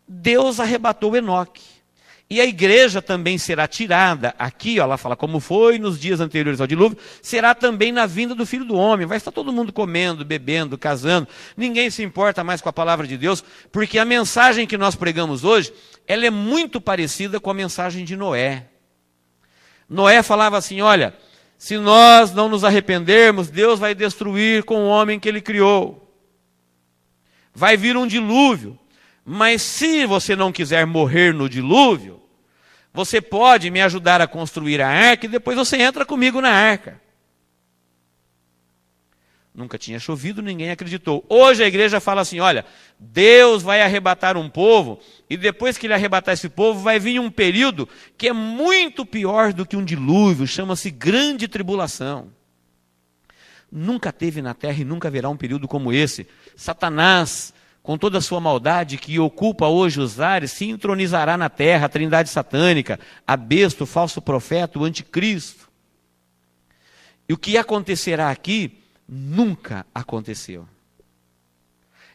Deus arrebatou Enoque. E a igreja também será tirada. Aqui, ela fala, como foi nos dias anteriores ao dilúvio, será também na vinda do Filho do Homem. Vai estar todo mundo comendo, bebendo, casando. Ninguém se importa mais com a palavra de Deus, porque a mensagem que nós pregamos hoje, ela é muito parecida com a mensagem de Noé. Noé falava assim, olha, se nós não nos arrependermos, Deus vai destruir com o homem que ele criou. Vai vir um dilúvio. Mas se você não quiser morrer no dilúvio, você pode me ajudar a construir a arca e depois você entra comigo na arca. Nunca tinha chovido, ninguém acreditou. Hoje a igreja fala assim, olha, Deus vai arrebatar um povo, e depois que ele arrebatar esse povo, vai vir um período que é muito pior do que um dilúvio, chama-se grande tribulação. Nunca teve na terra e nunca haverá um período como esse. Satanás, com toda a sua maldade que ocupa hoje os ares, se entronizará na terra, a trindade satânica, a besta, o falso profeta, o anticristo. E o que acontecerá aqui nunca aconteceu.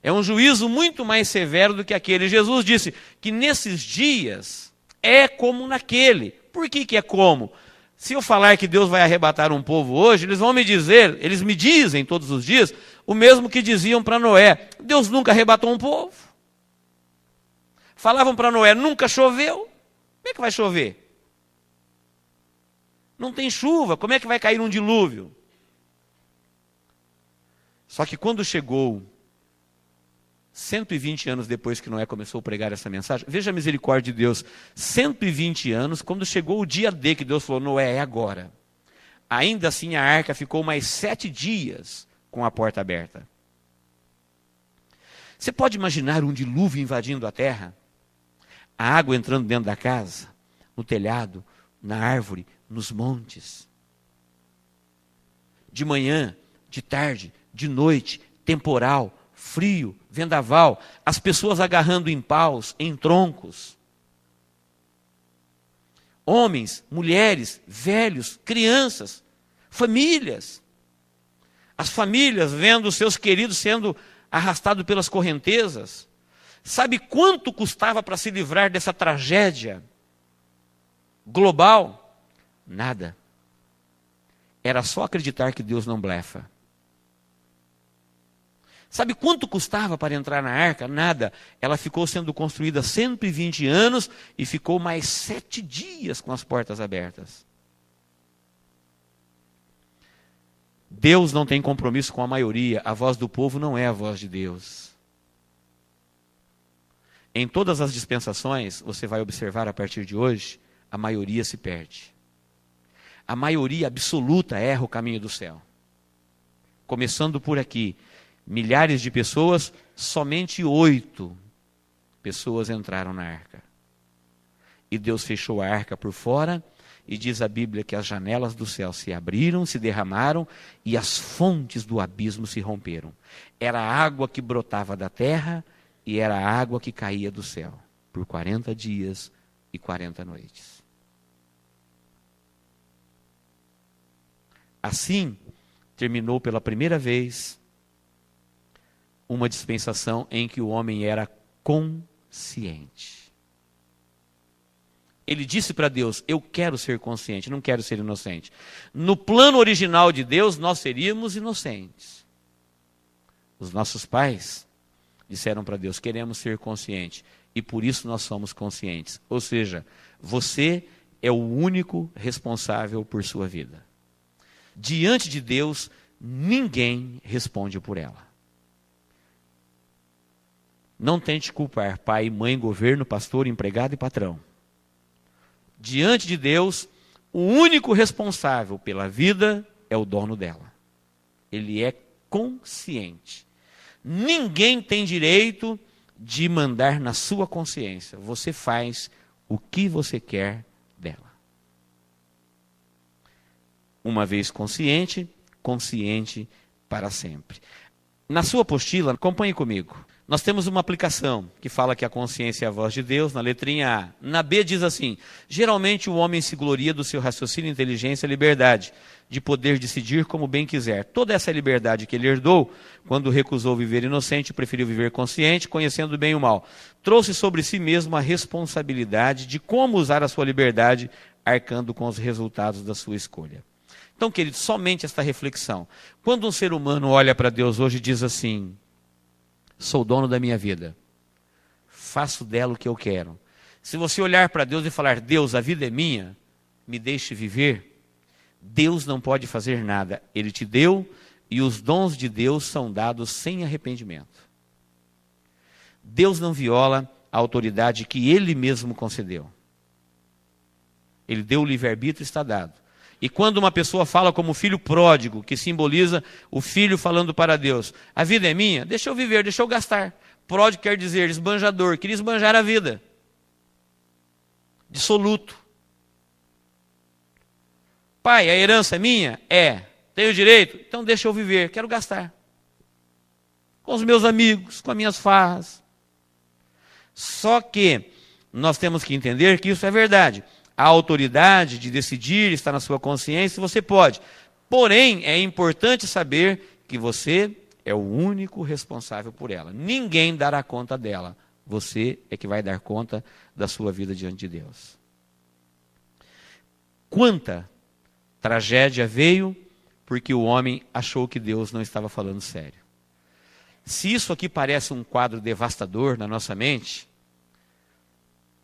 É um juízo muito mais severo do que aquele. Jesus disse que nesses dias é como naquele. Por que é como? Se eu falar que Deus vai arrebatar um povo hoje, eles vão me dizer, eles me dizem todos os dias, o mesmo que diziam para Noé. Deus nunca arrebatou um povo. Falavam para Noé, nunca choveu. Como é que vai chover? Não tem chuva, como é que vai cair um dilúvio? Só que quando chegou 120 anos depois que Noé começou a pregar essa mensagem, veja a misericórdia de Deus, 120 anos, quando chegou o dia D que Deus falou, Noé, é agora. Ainda assim a arca ficou mais 7 dias com a porta aberta. Você pode imaginar um dilúvio invadindo a terra? A água entrando dentro da casa, no telhado, na árvore, nos montes. De manhã, de tarde, de noite, temporal, frio, vendaval, as pessoas agarrando em paus, em troncos. Homens, mulheres, velhos, crianças, famílias. As famílias vendo seus queridos sendo arrastados pelas correntezas. Sabe quanto custava para se livrar dessa tragédia global? Nada. Era só acreditar que Deus não blefa. Sabe quanto custava para entrar na arca? Nada. Ela ficou sendo construída 120 anos e ficou mais 7 dias com as portas abertas. Deus não tem compromisso com a maioria. A voz do povo não é a voz de Deus. Em todas as dispensações, você vai observar a partir de hoje, a maioria se perde. A maioria absoluta erra o caminho do céu. Começando por aqui. Milhares de pessoas, somente 8 pessoas entraram na arca. E Deus fechou a arca por fora, e diz a Bíblia que as janelas do céu se abriram, se derramaram, e as fontes do abismo se romperam. Era a água que brotava da terra, e era a água que caía do céu, por 40 dias e 40 noites. Assim, terminou pela primeira vez uma dispensação em que o homem era consciente. Ele disse para Deus, eu quero ser consciente, não quero ser inocente. No plano original de Deus, nós seríamos inocentes. Os nossos pais disseram para Deus, queremos ser conscientes, e por isso nós somos conscientes. Ou seja, você é o único responsável por sua vida. Diante de Deus, ninguém responde por ela. Não tente culpar pai, mãe, governo, pastor, empregado e patrão. Diante de Deus, o único responsável pela vida é o dono dela. Ele é consciente. Ninguém tem direito de mandar na sua consciência. Você faz o que você quer dela. Uma vez consciente, consciente para sempre. Na sua apostila, acompanhe comigo. Nós temos uma aplicação que fala que a consciência é a voz de Deus, na letrinha A. Na B diz assim, geralmente o homem se gloria do seu raciocínio, inteligência e liberdade, de poder decidir como bem quiser. Toda essa liberdade que ele herdou, quando recusou viver inocente, preferiu viver consciente, conhecendo bem e o mal. Trouxe sobre si mesmo a responsabilidade de como usar a sua liberdade, arcando com os resultados da sua escolha. Então, querido, somente esta reflexão. Quando um ser humano olha para Deus hoje e diz assim, sou dono da minha vida, faço dela o que eu quero. Se você olhar para Deus e falar, Deus, a vida é minha, me deixe viver, Deus não pode fazer nada. Ele te deu e os dons de Deus são dados sem arrependimento. Deus não viola a autoridade que Ele mesmo concedeu. Ele deu o livre-arbítrio, está dado. E quando uma pessoa fala como filho pródigo, que simboliza o filho falando para Deus, a vida é minha, deixa eu viver, deixa eu gastar. Pródigo quer dizer esbanjador, queria esbanjar a vida. Dissoluto. Pai, a herança é minha? É. Tenho direito? Então deixa eu viver, quero gastar. Com os meus amigos, com as minhas farras. Só que nós temos que entender que isso é verdade. A autoridade de decidir está na sua consciência, você pode. Porém, é importante saber que você é o único responsável por ela. Ninguém dará conta dela. Você é que vai dar conta da sua vida diante de Deus. Quanta tragédia veio porque o homem achou que Deus não estava falando sério. Se isso aqui parece um quadro devastador na nossa mente,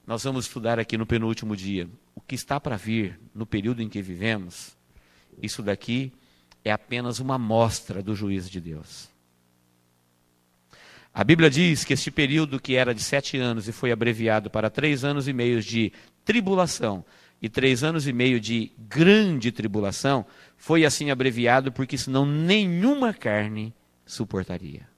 nós vamos estudar aqui no penúltimo dia o que está para vir no período em que vivemos. Isso daqui é apenas uma amostra do juízo de Deus. A Bíblia diz que este período, que era de 7 anos e foi abreviado para 3 anos e meio de tribulação e 3 anos e meio de grande tribulação, foi assim abreviado porque senão nenhuma carne suportaria.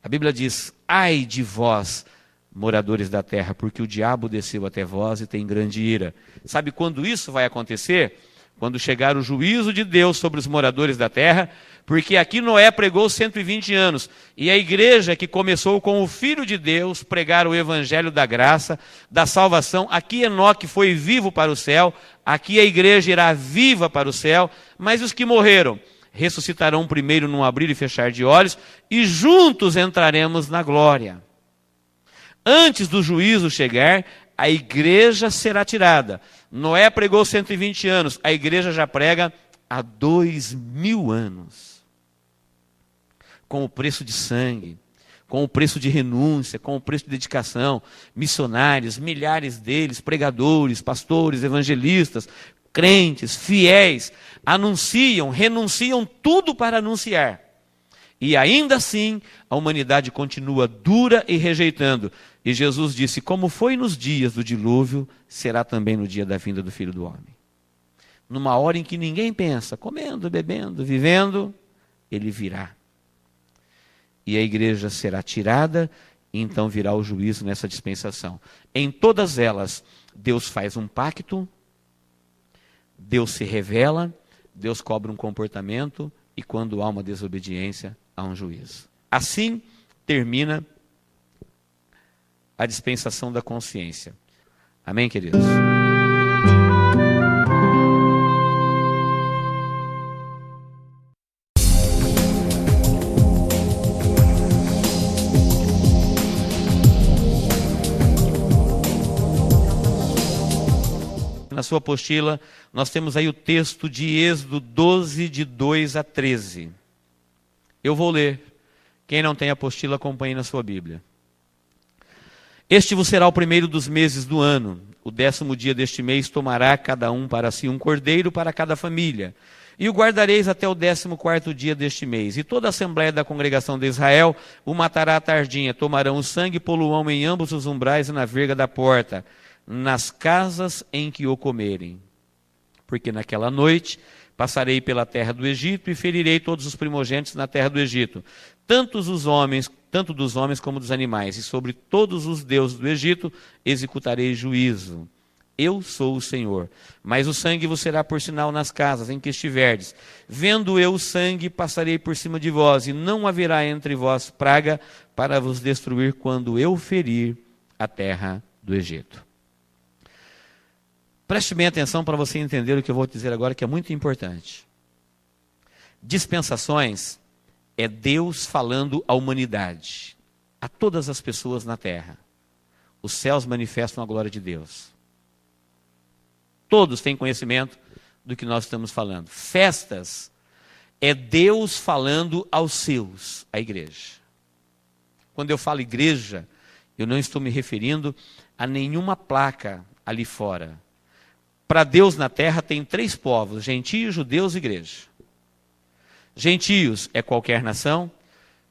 A Bíblia diz: ai de vós, moradores da terra, porque o diabo desceu até vós e tem grande ira. Sabe quando isso vai acontecer? Quando chegar o juízo de Deus sobre os moradores da terra, porque aqui Noé pregou 120 anos, e a igreja que começou com o Filho de Deus pregar o evangelho da graça, da salvação, aqui Enoque foi vivo para o céu, aqui a igreja irá viva para o céu, mas os que morreram ressuscitarão primeiro num abrir e fechar de olhos, e juntos entraremos na glória. Antes do juízo chegar, a igreja será tirada. Noé pregou 120 anos, a igreja já prega há 2000 anos. Com o preço de sangue, com o preço de renúncia, com o preço de dedicação, missionários, milhares deles, pregadores, pastores, evangelistas, crentes, fiéis, anunciam, renunciam tudo para anunciar. E ainda assim, a humanidade continua dura e rejeitando. E Jesus disse: como foi nos dias do dilúvio, será também no dia da vinda do Filho do Homem. Numa hora em que ninguém pensa, comendo, bebendo, vivendo, ele virá. E a igreja será tirada, e então virá o juízo nessa dispensação. Em todas elas, Deus faz um pacto, Deus se revela, Deus cobra um comportamento, e quando há uma desobediência, há um juízo. Assim termina a dispensação da consciência. Amém, queridos? Na sua apostila, nós temos aí o texto de Êxodo 12, de 2 a 13. Eu vou ler. Quem não tem apostila, acompanhe na sua Bíblia. Este vos será o primeiro dos meses do ano. O 10º dia deste mês tomará cada um para si um cordeiro para cada família. E o guardareis até o 14º dia deste mês. E toda a assembléia da congregação de Israel o matará à tardinha. Tomarão o sangue e poluão em ambos os umbrais e na verga da porta, nas casas em que o comerem. Porque naquela noite passarei pela terra do Egito e ferirei todos os primogênitos na terra do Egito, tanto dos homens como dos animais, e sobre todos os deuses do Egito executarei juízo. Eu sou o Senhor. Mas o sangue vos será por sinal nas casas em que estiverdes. Vendo eu o sangue, passarei por cima de vós, e não haverá entre vós praga para vos destruir quando eu ferir a terra do Egito. Preste bem atenção para você entender o que eu vou dizer agora, que é muito importante. Dispensações é Deus falando à humanidade, a todas as pessoas na terra. Os céus manifestam a glória de Deus. Todos têm conhecimento do que nós estamos falando. Festas é Deus falando aos seus, a igreja. Quando eu falo igreja, eu não estou me referindo a nenhuma placa ali fora. Para Deus na terra tem 3 povos: gentios, judeus e igreja. Gentios é qualquer nação,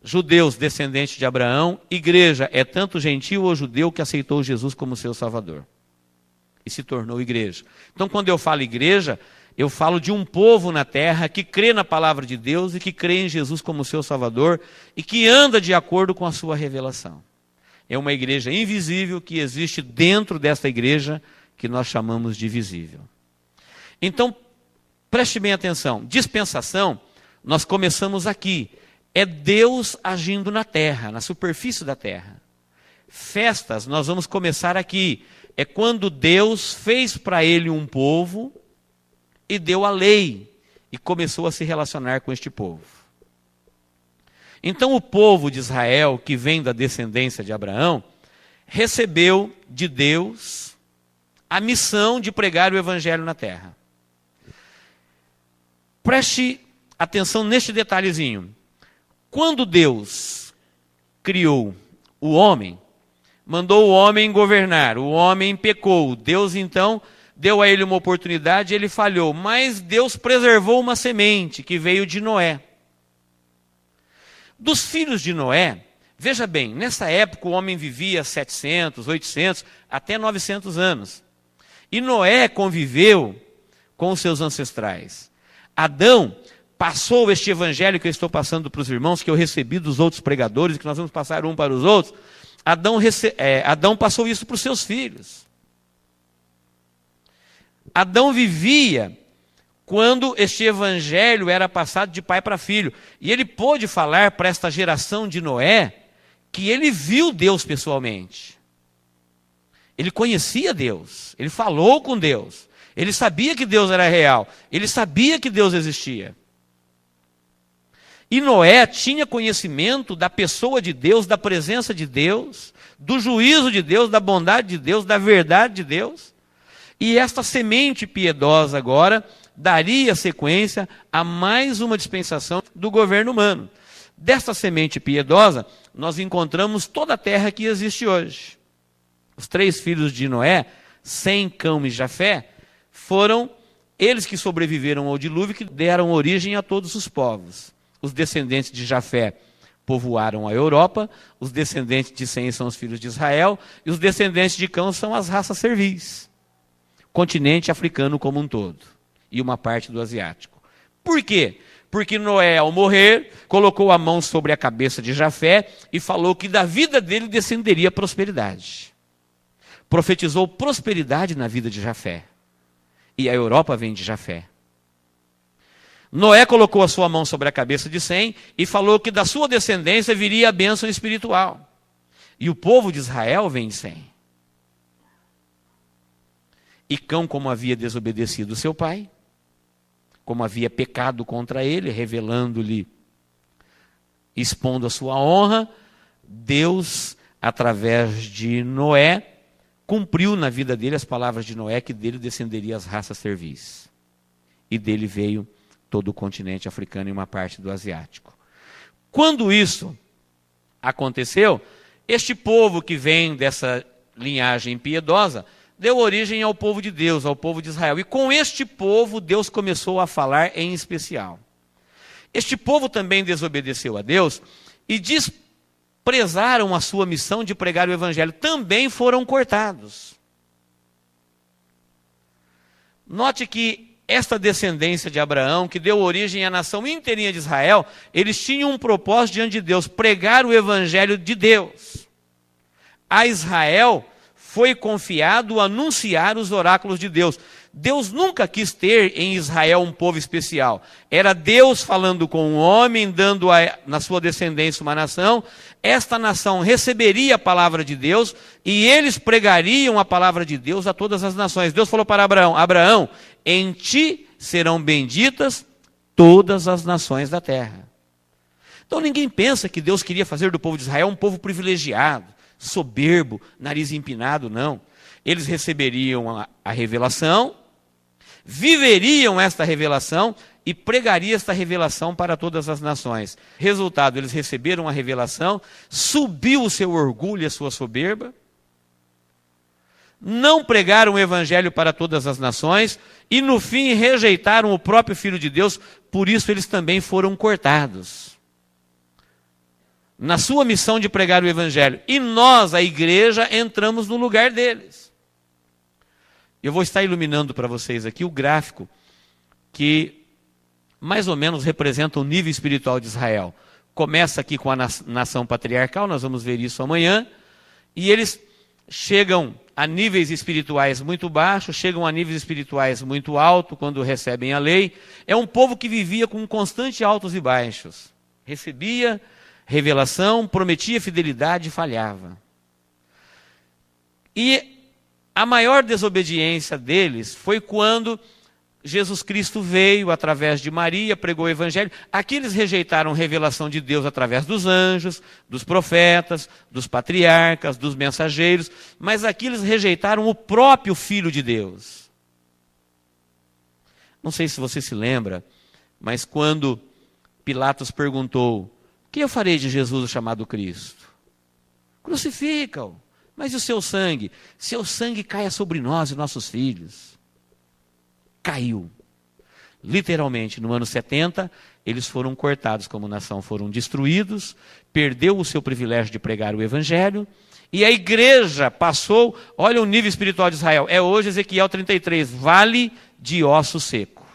judeus, descendentes de Abraão, igreja é tanto gentio ou judeu que aceitou Jesus como seu Salvador e se tornou igreja. Então, quando eu falo igreja, eu falo de um povo na terra que crê na palavra de Deus e que crê em Jesus como seu Salvador e que anda de acordo com a sua revelação. É uma igreja invisível que existe dentro desta igreja que nós chamamos de visível. Então, preste bem atenção. Dispensação, nós começamos aqui. É Deus agindo na terra, na superfície da terra. Festas, nós vamos começar aqui. É quando Deus fez para ele um povo e deu a lei e começou a se relacionar com este povo. Então o povo de Israel, que vem da descendência de Abraão, recebeu de Deus a missão de pregar o evangelho na terra. Preste atenção neste detalhezinho. Quando Deus criou o homem, mandou o homem governar, o homem pecou. Deus então deu a ele uma oportunidade, ele falhou, mas Deus preservou uma semente que veio de Noé. Dos filhos de Noé, veja bem, nessa época o homem vivia 700, 800, até 900 anos. E Noé conviveu com os seus ancestrais. Adão passou este evangelho que eu estou passando para os irmãos, que eu recebi dos outros pregadores, que nós vamos passar um para os outros. Adão passou isso para os seus filhos. Adão vivia quando este evangelho era passado de pai para filho. E ele pôde falar para esta geração de Noé que ele viu Deus pessoalmente. Ele conhecia Deus, ele falou com Deus, ele sabia que Deus era real, ele sabia que Deus existia. E Noé tinha conhecimento da pessoa de Deus, da presença de Deus, do juízo de Deus, da bondade de Deus, da verdade de Deus. E esta semente piedosa agora daria sequência a mais uma dispensação do governo humano. Desta semente piedosa, nós encontramos toda a terra que existe hoje. Os 3 filhos de Noé, Sem, Cão e Jafé, foram eles que sobreviveram ao dilúvio, que deram origem a todos os povos. Os descendentes de Jafé povoaram a Europa, os descendentes de Sem são os filhos de Israel, e os descendentes de Cão são as raças servis, continente africano como um todo, e uma parte do asiático. Por quê? Porque Noé, ao morrer, colocou a mão sobre a cabeça de Jafé e falou que da vida dele descenderia prosperidade. Profetizou prosperidade na vida de Jafé. E a Europa vem de Jafé. Noé colocou a sua mão sobre a cabeça de Sem e falou que da sua descendência viria a bênção espiritual. E o povo de Israel vem de Sem. E Cão, como havia desobedecido seu pai, como havia pecado contra ele, revelando-lhe, expondo a sua honra, Deus, através de Noé, cumpriu na vida dele as palavras de Noé, que dele descenderia as raças servis. E dele veio todo o continente africano e uma parte do asiático. Quando isso aconteceu, este povo que vem dessa linhagem piedosa deu origem ao povo de Deus, ao povo de Israel. E com este povo Deus começou a falar em especial. Este povo também desobedeceu a Deus e desprezaram a sua missão de pregar o evangelho. Também foram cortados. Note que esta descendência de Abraão, que deu origem à nação inteirinha de Israel, eles tinham um propósito diante de Deus, pregar o evangelho de Deus. A Israel foi confiado anunciar os oráculos de Deus. Deus nunca quis ter em Israel um povo especial. Era Deus falando com um homem, dando na sua descendência uma nação. Esta nação receberia a palavra de Deus e eles pregariam a palavra de Deus a todas as nações. Deus falou para Abraão: Abraão, em ti serão benditas todas as nações da terra. Então ninguém pensa que Deus queria fazer do povo de Israel um povo privilegiado, soberbo, nariz empinado, não. Eles receberiam a revelação, viveriam esta revelação e pregariam esta revelação para todas as nações. Resultado, eles receberam a revelação, subiu o seu orgulho e a sua soberba, não pregaram o evangelho para todas as nações e no fim rejeitaram o próprio Filho de Deus, por isso eles também foram cortados na sua missão de pregar o evangelho. E nós, a igreja, entramos no lugar deles. Eu vou estar iluminando para vocês aqui o gráfico que mais ou menos representa o nível espiritual de Israel. Começa aqui com a nação patriarcal, nós vamos ver isso amanhã, e eles chegam a níveis espirituais muito baixos, chegam a níveis espirituais muito altos quando recebem a lei. É um povo que vivia com constantes altos e baixos. Recebia revelação, prometia fidelidade e falhava. E a maior desobediência deles foi quando Jesus Cristo veio através de Maria, pregou o evangelho. Aqui eles rejeitaram a revelação de Deus através dos anjos, dos profetas, dos patriarcas, dos mensageiros, mas aqui eles rejeitaram o próprio Filho de Deus. Não sei se você se lembra, mas quando Pilatos perguntou: o que eu farei de Jesus, o chamado Cristo? Crucifica-o. Mas e o seu sangue? Seu sangue caia sobre nós e nossos filhos. Caiu. Literalmente, no ano 70, eles foram cortados como nação, foram destruídos, perdeu o seu privilégio de pregar o evangelho, e a igreja passou, olha o nível espiritual de Israel, é hoje Ezequiel 33, vale de osso seco.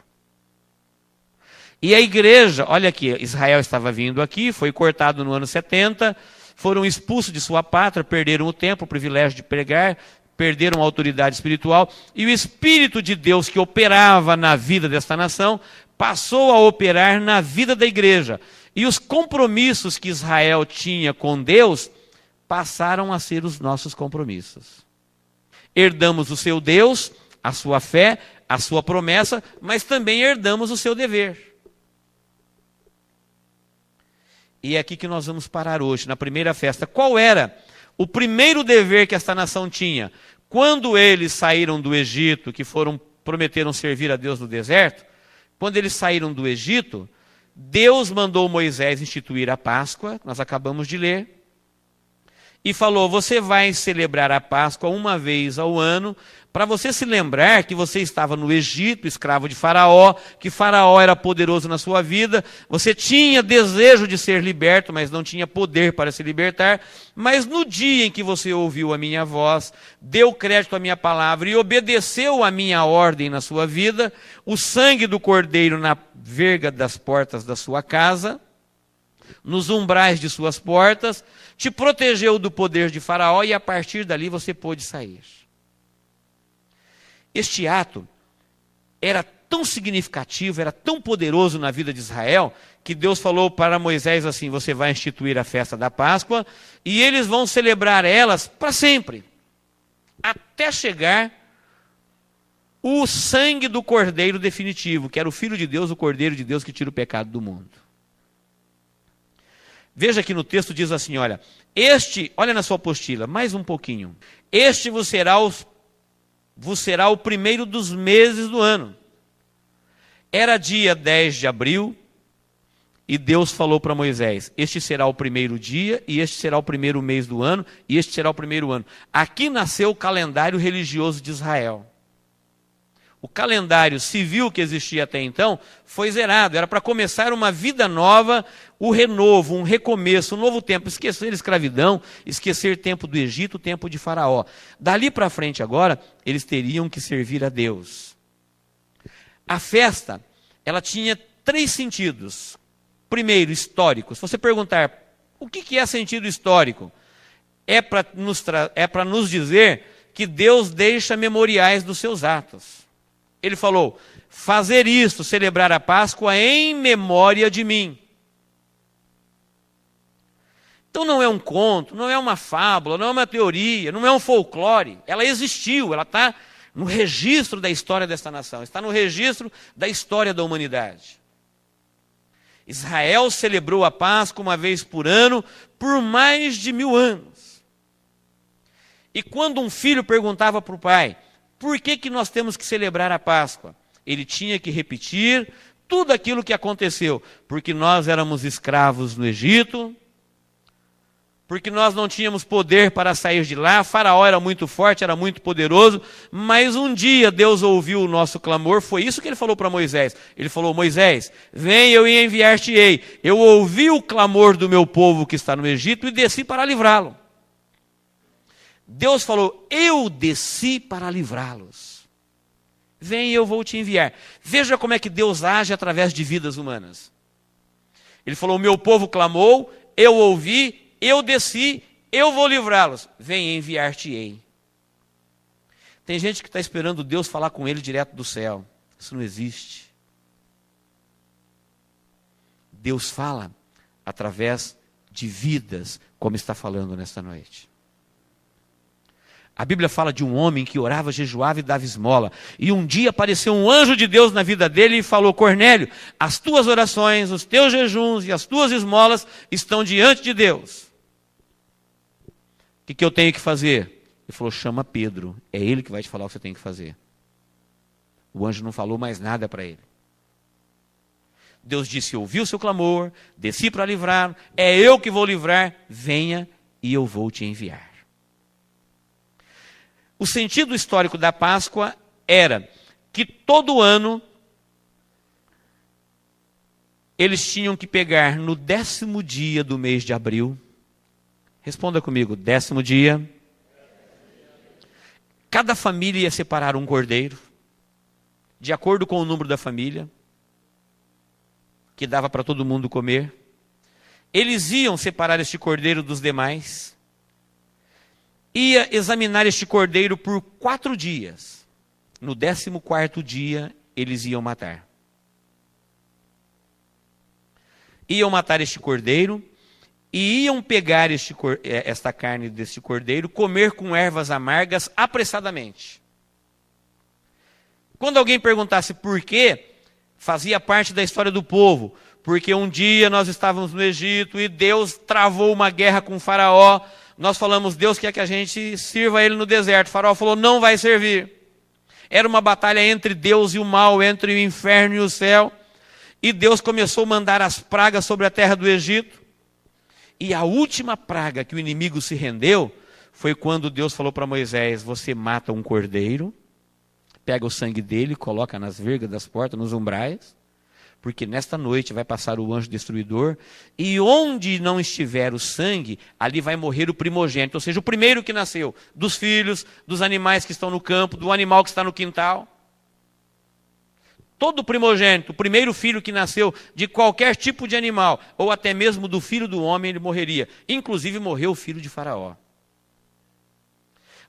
E a igreja, olha aqui, Israel estava vindo aqui, foi cortado no ano 70, foram expulsos de sua pátria, perderam o templo, o privilégio de pregar, perderam a autoridade espiritual, e o Espírito de Deus que operava na vida desta nação, passou a operar na vida da igreja. E os compromissos que Israel tinha com Deus, passaram a ser os nossos compromissos. Herdamos o seu Deus, a sua fé, a sua promessa, mas também herdamos o seu dever. E é aqui que nós vamos parar hoje, na primeira festa. Qual era o primeiro dever que esta nação tinha? Quando eles saíram do Egito, que prometeram servir a Deus no deserto, quando eles saíram do Egito, Deus mandou Moisés instituir a Páscoa, nós acabamos de ler, e falou, você vai celebrar a Páscoa uma vez ao ano, para você se lembrar que você estava no Egito, escravo de Faraó, que Faraó era poderoso na sua vida, você tinha desejo de ser liberto, mas não tinha poder para se libertar, mas no dia em que você ouviu a minha voz, deu crédito à minha palavra e obedeceu à minha ordem na sua vida, o sangue do cordeiro na verga das portas da sua casa, nos umbrais de suas portas, te protegeu do poder de Faraó e a partir dali você pôde sair. Este ato era tão significativo, era tão poderoso na vida de Israel, que Deus falou para Moisés assim, você vai instituir a festa da Páscoa, e eles vão celebrar elas para sempre, até chegar o sangue do Cordeiro definitivo, que era o Filho de Deus, o Cordeiro de Deus que tira o pecado do mundo. Veja que no texto diz assim, olha na sua apostila, mais um pouquinho, este vos será o primeiro dos meses do ano. Era dia 10 de abril, e Deus falou para Moisés, este será o primeiro dia, e este será o primeiro mês do ano, e este será o primeiro ano. Aqui nasceu o calendário religioso de Israel. O calendário civil que existia até então foi zerado, era para começar uma vida nova, o renovo, um recomeço, um novo tempo, esquecer a escravidão, esquecer o tempo do Egito, o tempo de Faraó. Dali para frente agora, eles teriam que servir a Deus. A festa, ela tinha 3 sentidos. Primeiro, histórico. Se você perguntar, o que é sentido histórico? É para nos dizer que Deus deixa memoriais dos seus atos. Ele falou, fazer isto, celebrar a Páscoa em memória de mim. Então não é um conto, não é uma fábula, não é uma teoria, não é um folclore. Ela existiu, ela está no registro da história desta nação, está no registro da história da humanidade. Israel celebrou a Páscoa uma vez por ano, por mais de 1000 anos. E quando um filho perguntava para o pai, por que nós temos que celebrar a Páscoa? Ele tinha que repetir tudo aquilo que aconteceu, porque nós éramos escravos no Egito, porque nós não tínhamos poder para sair de lá, Faraó era muito forte, era muito poderoso, mas um dia Deus ouviu o nosso clamor, foi isso que ele falou para Moisés. Ele falou, Moisés, vem eu e enviar-te-ei. Eu ouvi o clamor do meu povo que está no Egito e desci para livrá-lo. Deus falou, eu desci para livrá-los. Vem, eu vou te enviar. Veja como é que Deus age através de vidas humanas. Ele falou, o meu povo clamou, eu ouvi, eu desci, eu vou livrá-los. Vem, enviar-te-ei. Tem gente que está esperando Deus falar com ele direto do céu. Isso não existe. Deus fala através de vidas, como está falando nesta noite. A Bíblia fala de um homem que orava, jejuava e dava esmola. E um dia apareceu um anjo de Deus na vida dele e falou, Cornélio, as tuas orações, os teus jejuns e as tuas esmolas estão diante de Deus. O que eu tenho que fazer? Ele falou, chama Pedro, é ele que vai te falar o que você tem que fazer. O anjo não falou mais nada para ele. Deus disse, ouvi o seu clamor, desci para livrar, é eu que vou livrar, venha e eu vou te enviar. O sentido histórico da Páscoa era que todo ano eles tinham que pegar no 10º dia do mês de abril. Responda comigo, 10º dia. Cada família ia separar um cordeiro, de acordo com o número da família, que dava para todo mundo comer. Eles iam separar este cordeiro dos demais, ia examinar este cordeiro por 4 dias. No 14º dia, eles iam matar. Iam matar este cordeiro e iam pegar esta carne deste cordeiro, comer com ervas amargas apressadamente. Quando alguém perguntasse por quê, fazia parte da história do povo. Porque um dia nós estávamos no Egito e Deus travou uma guerra com o faraó. Nós falamos, Deus quer que a gente sirva ele no deserto. O faraó falou, não vai servir. Era uma batalha entre Deus e o mal, entre o inferno e o céu. E Deus começou a mandar as pragas sobre a terra do Egito. E a última praga que o inimigo se rendeu foi quando Deus falou para Moisés, você mata um cordeiro, pega o sangue dele, coloca nas vergas das portas, nos umbrais, porque nesta noite vai passar o anjo destruidor, e onde não estiver o sangue, ali vai morrer o primogênito, ou seja, o primeiro que nasceu, dos filhos, dos animais que estão no campo, do animal que está no quintal. Todo primogênito, o primeiro filho que nasceu de qualquer tipo de animal, ou até mesmo do filho do homem, ele morreria. Inclusive morreu o filho de Faraó.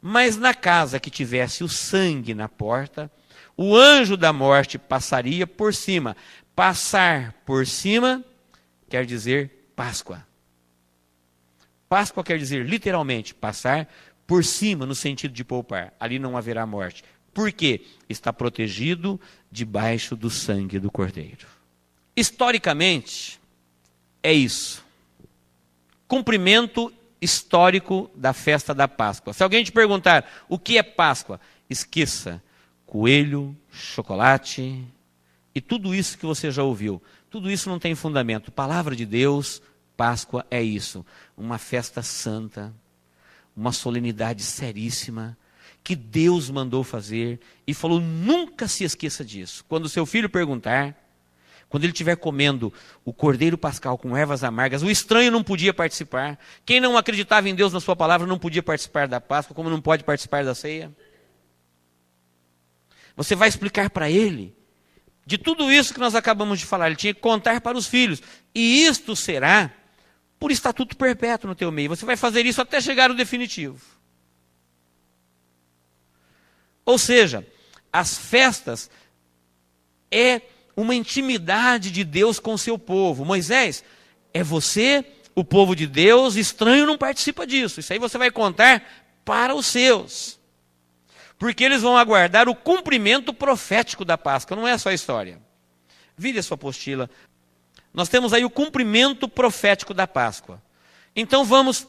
Mas na casa que tivesse o sangue na porta, o anjo da morte passaria por cima. Passar por cima quer dizer Páscoa. Páscoa quer dizer literalmente passar por cima, no sentido de poupar. Ali não haverá morte. Por quê? Está protegido debaixo do sangue do Cordeiro. Historicamente, é isso. Cumprimento histórico da festa da Páscoa. Se alguém te perguntar o que é Páscoa, esqueça. Coelho, chocolate e tudo isso que você já ouviu. Tudo isso não tem fundamento. Palavra de Deus, Páscoa é isso. Uma festa santa, uma solenidade seríssima, que Deus mandou fazer e falou, nunca se esqueça disso. Quando seu filho perguntar, quando ele estiver comendo o cordeiro pascal com ervas amargas, o estranho não podia participar. Quem não acreditava em Deus na sua palavra não podia participar da Páscoa, como não pode participar da ceia. Você vai explicar para ele, de tudo isso que nós acabamos de falar, ele tinha que contar para os filhos. E isto será por estatuto perpétuo no teu meio. Você vai fazer isso até chegar ao definitivo. Ou seja, as festas é uma intimidade de Deus com o seu povo. Moisés, é você, o povo de Deus, estranho não participa disso. Isso aí você vai contar para os seus. Porque eles vão aguardar o cumprimento profético da Páscoa, não é só história. Vire a sua apostila. Nós temos aí o cumprimento profético da Páscoa. Então vamos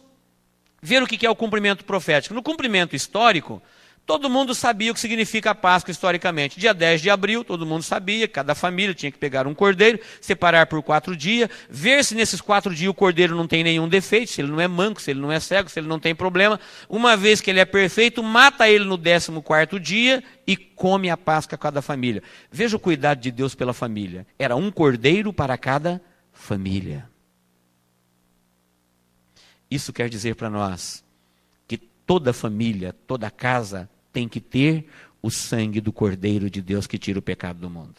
ver o que é o cumprimento profético. No cumprimento histórico, todo mundo sabia o que significa a Páscoa historicamente. Dia 10 de abril, todo mundo sabia, cada família tinha que pegar um cordeiro, separar por 4 dias, ver se nesses 4 dias o cordeiro não tem nenhum defeito, se ele não é manco, se ele não é cego, se ele não tem problema. Uma vez que ele é perfeito, mata ele no 14º dia e come a Páscoa a cada família. Veja o cuidado de Deus pela família. Era um cordeiro para cada família. Isso quer dizer para nós que toda família, toda casa tem que ter o sangue do Cordeiro de Deus que tira o pecado do mundo.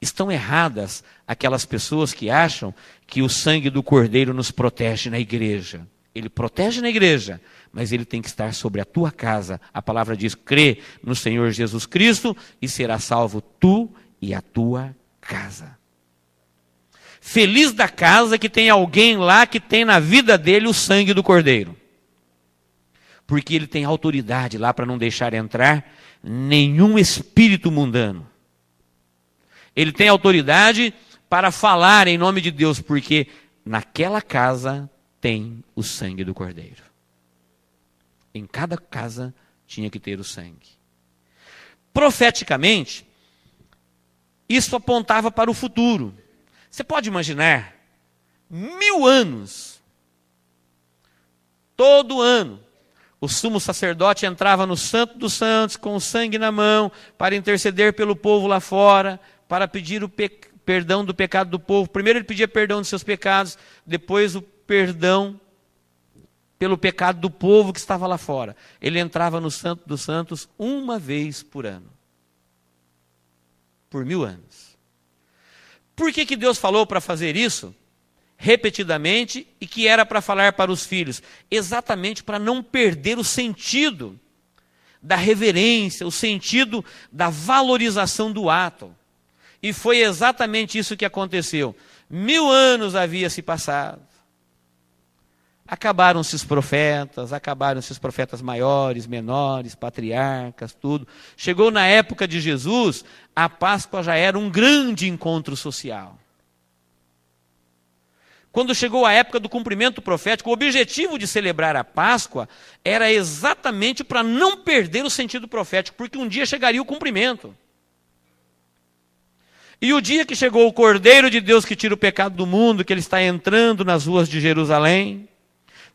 Estão erradas aquelas pessoas que acham que o sangue do Cordeiro nos protege na igreja. Ele protege na igreja, mas ele tem que estar sobre a tua casa. A palavra diz, crê no Senhor Jesus Cristo e será salvo tu e a tua casa. Feliz da casa que tem alguém lá que tem na vida dele o sangue do Cordeiro. Porque ele tem autoridade lá para não deixar entrar nenhum espírito mundano. Ele tem autoridade para falar em nome de Deus, porque naquela casa tem o sangue do Cordeiro. Em cada casa tinha que ter o sangue. Profeticamente, isso apontava para o futuro. Você pode imaginar, 1000 anos, todo ano, o sumo sacerdote entrava no Santo dos Santos com o sangue na mão para interceder pelo povo lá fora, para pedir o perdão do pecado do povo. Primeiro ele pedia perdão dos seus pecados, depois o perdão pelo pecado do povo que estava lá fora. Ele entrava no Santo dos Santos uma vez por ano. Por 1000 anos. Por que Deus falou para fazer isso repetidamente e que era para falar para os filhos? Exatamente para não perder o sentido da reverência, o sentido da valorização do ato. E foi exatamente isso que aconteceu. 1000 anos havia se passado. Acabaram-se os profetas maiores, menores, patriarcas, tudo. Chegou na época de Jesus, a Páscoa já era um grande encontro social. Quando chegou a época do cumprimento profético, o objetivo de celebrar a Páscoa era exatamente para não perder o sentido profético, porque um dia chegaria o cumprimento. E o dia que chegou o Cordeiro de Deus que tira o pecado do mundo, que ele está entrando nas ruas de Jerusalém,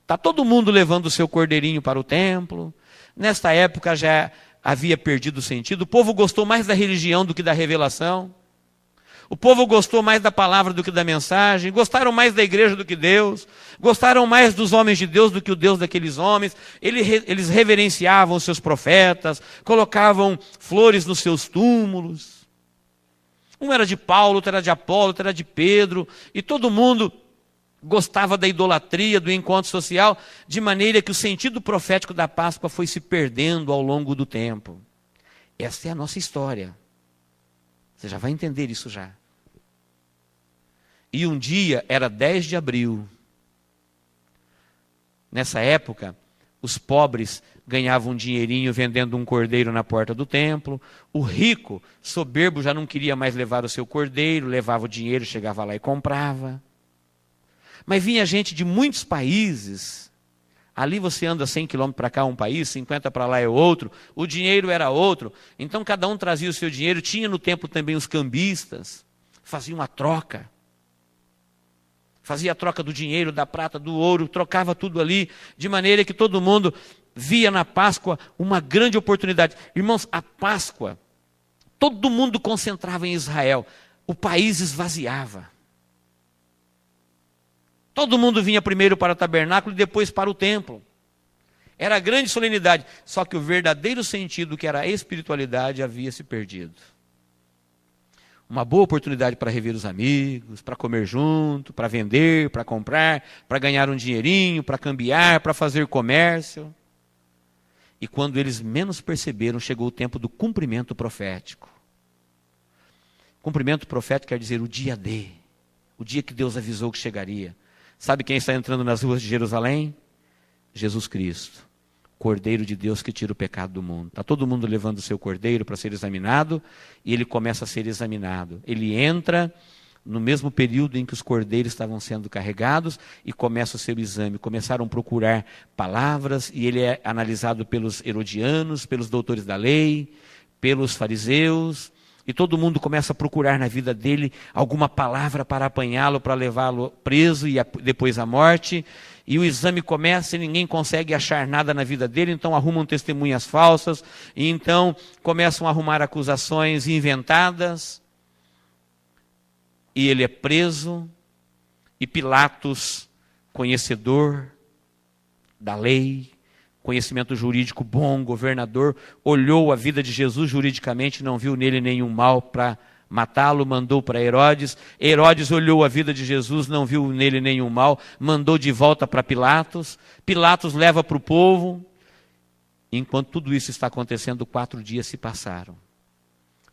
está todo mundo levando o seu cordeirinho para o templo. Nesta época já havia perdido o sentido. O povo gostou mais da religião do que da revelação. O povo gostou mais da palavra do que da mensagem. Gostaram mais da igreja do que Deus. Gostaram mais dos homens de Deus do que o Deus daqueles homens. Eles reverenciavam os seus profetas. Colocavam flores nos seus túmulos. Um era de Paulo, outro era de Apolo, outro era de Pedro. E todo mundo gostava da idolatria, do encontro social, de maneira que o sentido profético da Páscoa foi se perdendo ao longo do tempo. Essa é a nossa história. Você já vai entender isso já. E um dia era 10 de abril. Nessa época, os pobres ganhavam um dinheirinho vendendo um cordeiro na porta do templo. O rico, soberbo, já não queria mais levar o seu cordeiro, levava o dinheiro, chegava lá e comprava. Mas vinha gente de muitos países. Ali você anda 100 quilômetros para cá um país, 50 para lá é outro. O dinheiro era outro. Então cada um trazia o seu dinheiro. Tinha no templo também os cambistas. Faziam uma troca. Fazia a troca do dinheiro, da prata, do ouro. Trocava tudo ali. De maneira que todo mundo via na Páscoa uma grande oportunidade. Irmãos, a Páscoa, todo mundo concentrava em Israel. O país esvaziava. Todo mundo vinha primeiro para o tabernáculo e depois para o templo. Era grande solenidade, só que o verdadeiro sentido, que era a espiritualidade, havia se perdido. Uma boa oportunidade para rever os amigos, para comer junto, para vender, para comprar, para ganhar um dinheirinho, para cambiar, para fazer comércio. E quando eles menos perceberam, chegou o tempo do cumprimento profético. Cumprimento profético quer dizer o dia D, o dia que Deus avisou que chegaria. Sabe quem está entrando nas ruas de Jerusalém? Jesus Cristo, Cordeiro de Deus que tira o pecado do mundo. Está todo mundo levando o seu cordeiro para ser examinado, e ele começa a ser examinado. Ele entra no mesmo período em que os cordeiros estavam sendo carregados e começa o seu exame. Começaram a procurar palavras, e ele é analisado pelos herodianos, pelos doutores da lei, pelos fariseus. E todo mundo começa a procurar na vida dele alguma palavra para apanhá-lo, para levá-lo preso e depois à morte. E o exame começa e ninguém consegue achar nada na vida dele, então arrumam testemunhas falsas, e então começam a arrumar acusações inventadas. E ele é preso, e Pilatos, conhecedor da lei, conhecimento jurídico bom, governador, olhou a vida de Jesus juridicamente, não viu nele nenhum mal para matá-lo, mandou para Herodes. Herodes olhou a vida de Jesus, não viu nele nenhum mal, mandou de volta para Pilatos. Pilatos leva para o povo. Enquanto tudo isso está acontecendo, 4 dias se passaram.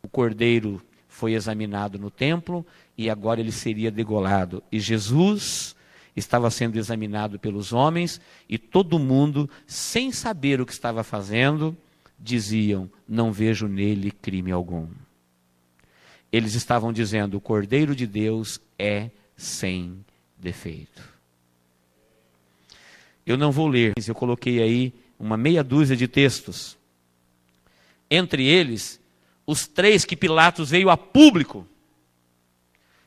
O cordeiro foi examinado no templo e agora ele seria degolado. E Jesus estava sendo examinado pelos homens, e todo mundo, sem saber o que estava fazendo, diziam: não vejo nele crime algum. Eles estavam dizendo: o Cordeiro de Deus é sem defeito. Eu não vou ler, mas eu coloquei aí uma meia dúzia de textos. Entre eles, os 3 que Pilatos veio a público.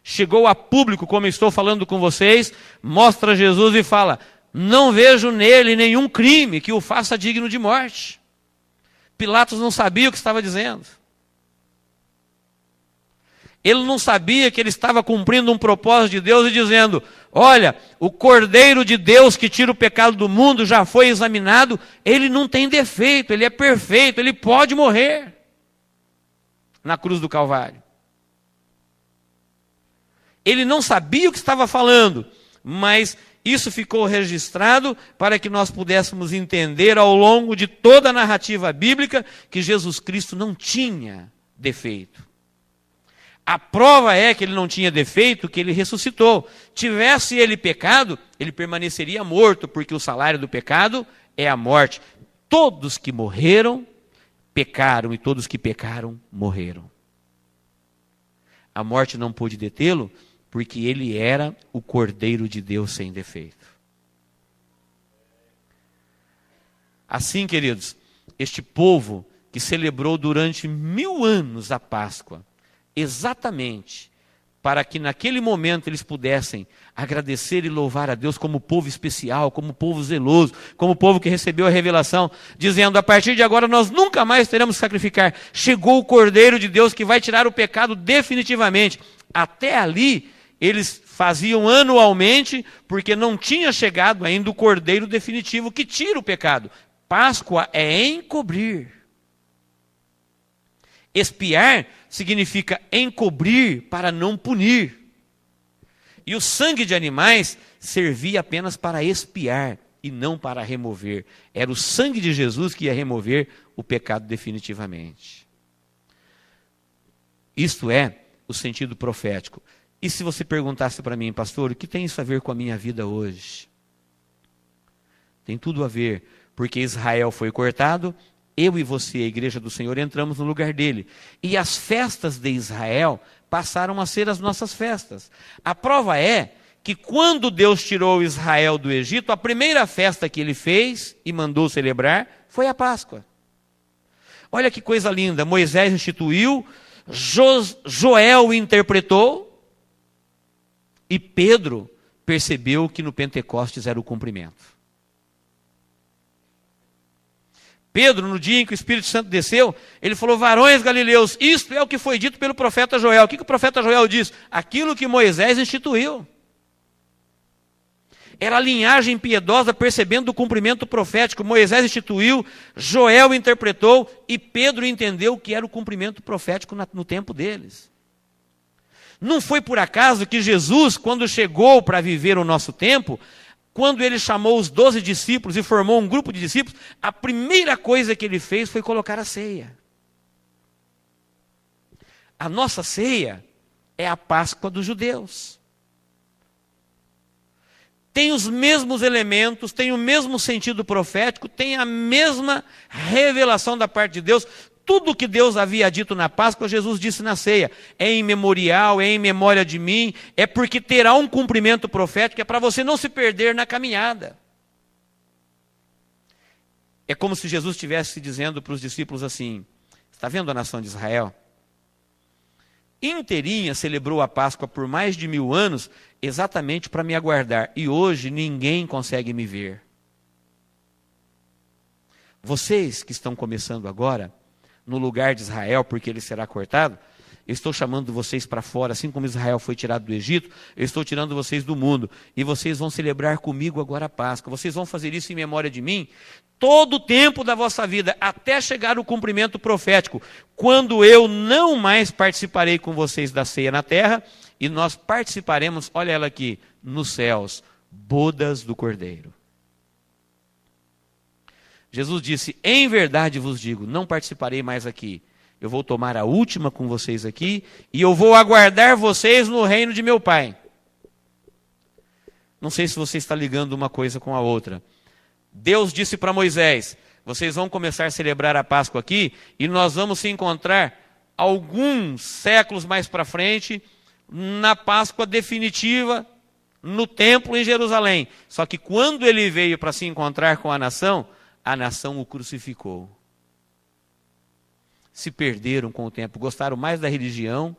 Chegou a público, como eu estou falando com vocês, mostra Jesus e fala: Não vejo nele nenhum crime que o faça digno de morte. Pilatos não sabia o que estava dizendo. Ele não sabia que ele estava cumprindo um propósito de Deus e dizendo: olha, o Cordeiro de Deus que tira o pecado do mundo já foi examinado, ele não tem defeito, ele é perfeito, ele pode morrer na cruz do Calvário. Ele não sabia o que estava falando, mas isso ficou registrado para que nós pudéssemos entender ao longo de toda a narrativa bíblica que Jesus Cristo não tinha defeito. A prova é que ele não tinha defeito, que ele ressuscitou. Tivesse ele pecado, ele permaneceria morto, porque o salário do pecado é a morte. Todos que morreram, pecaram, e todos que pecaram, morreram. A morte não pôde detê-lo, porque ele era o Cordeiro de Deus sem defeito. Assim, queridos, este povo que celebrou durante 1000 anos a Páscoa, exatamente para que naquele momento eles pudessem agradecer e louvar a Deus como povo especial, como povo zeloso, como povo que recebeu a revelação, dizendo: a partir de agora nós nunca mais teremos que sacrificar. Chegou o Cordeiro de Deus que vai tirar o pecado definitivamente. Até ali eles faziam anualmente, porque não tinha chegado ainda o Cordeiro definitivo que tira o pecado. Páscoa é encobrir. Expiar significa encobrir para não punir. E o sangue de animais servia apenas para expiar e não para remover. Era o sangue de Jesus que ia remover o pecado definitivamente. Isto é o sentido profético. E se você perguntasse para mim: pastor, o que tem isso a ver com a minha vida hoje? Tem tudo a ver, porque Israel foi cortado. Eu e você, a igreja do Senhor, entramos no lugar dele. E as festas de Israel passaram a ser as nossas festas. A prova é que quando Deus tirou Israel do Egito, a primeira festa que ele fez e mandou celebrar foi a Páscoa. Olha que coisa linda. Moisés instituiu, Joel interpretou e Pedro percebeu que no Pentecostes era o cumprimento. Pedro, no dia em que o Espírito Santo desceu, ele falou: varões galileus, isto é o que foi dito pelo profeta Joel. O que o profeta Joel diz? Aquilo que Moisés instituiu. Era a linhagem piedosa percebendo o cumprimento profético. Moisés instituiu, Joel interpretou e Pedro entendeu que era o cumprimento profético no tempo deles. Não foi por acaso que Jesus, quando chegou para viver o nosso tempo, quando ele chamou os 12 discípulos e formou um grupo de discípulos, a primeira coisa que ele fez foi colocar a ceia. A nossa ceia é a Páscoa dos judeus. Tem os mesmos elementos, tem o mesmo sentido profético, tem a mesma revelação da parte de Deus. Tudo que Deus havia dito na Páscoa, Jesus disse na ceia. É em memorial, é em memória de mim, é porque terá um cumprimento profético, é para você não se perder na caminhada. É como se Jesus estivesse dizendo para os discípulos assim: está vendo a nação de Israel? Inteirinha celebrou a Páscoa por mais de 1000 anos, exatamente para me aguardar. E hoje ninguém consegue me ver. Vocês que estão começando agora, no lugar de Israel, porque ele será cortado, eu estou chamando vocês para fora, assim como Israel foi tirado do Egito, eu estou tirando vocês do mundo, e vocês vão celebrar comigo agora a Páscoa. Vocês vão fazer isso em memória de mim, todo o tempo da vossa vida, até chegar o cumprimento profético, quando eu não mais participarei com vocês da ceia na terra, e nós participaremos, olha ela aqui, nos céus, bodas do Cordeiro. Jesus disse: em verdade vos digo, não participarei mais aqui. Eu vou tomar a última com vocês aqui e eu vou aguardar vocês no reino de meu Pai. Não sei se você está ligando uma coisa com a outra. Deus disse para Moisés: vocês vão começar a celebrar a Páscoa aqui e nós vamos se encontrar alguns séculos mais para frente na Páscoa definitiva no templo em Jerusalém. Só que quando ele veio para se encontrar com a nação o crucificou. Se perderam com o tempo, gostaram mais da religião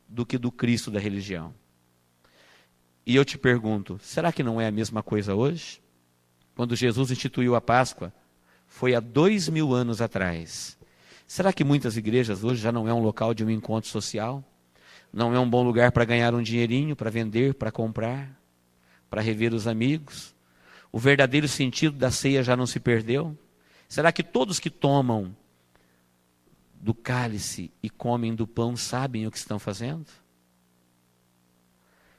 do que do Cristo da religião. E eu te pergunto, será que não é a mesma coisa hoje? quando Jesus instituiu a Páscoa, foi há 2000 anos atrás. Será que muitas igrejas hoje já não é um local de um encontro social? Não é um bom lugar para ganhar um dinheirinho, para vender, para comprar, para rever os amigos? O verdadeiro sentido da ceia já não se perdeu? Será que todos que tomam do cálice e comem do pão sabem o que estão fazendo?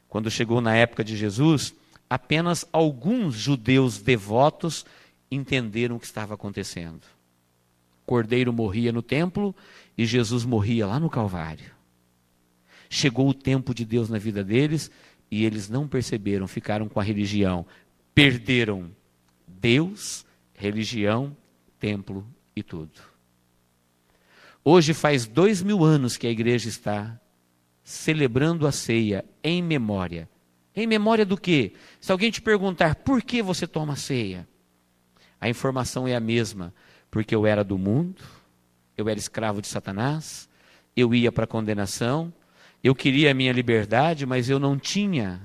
Quando chegou na época de Jesus, apenas alguns judeus devotos entenderam o que estava acontecendo. O cordeiro morria no templo e Jesus morria lá no Calvário. Chegou o tempo de Deus na vida deles e eles não perceberam, ficaram com a religião. Perderam Deus, religião, templo e tudo. Hoje faz 2000 anos que a igreja está celebrando a ceia em memória. Em memória do quê? Se alguém te perguntar por que você toma ceia, a informação é a mesma. Porque eu era do mundo, eu era escravo de Satanás, eu ia para a condenação, eu queria a minha liberdade, mas eu não tinha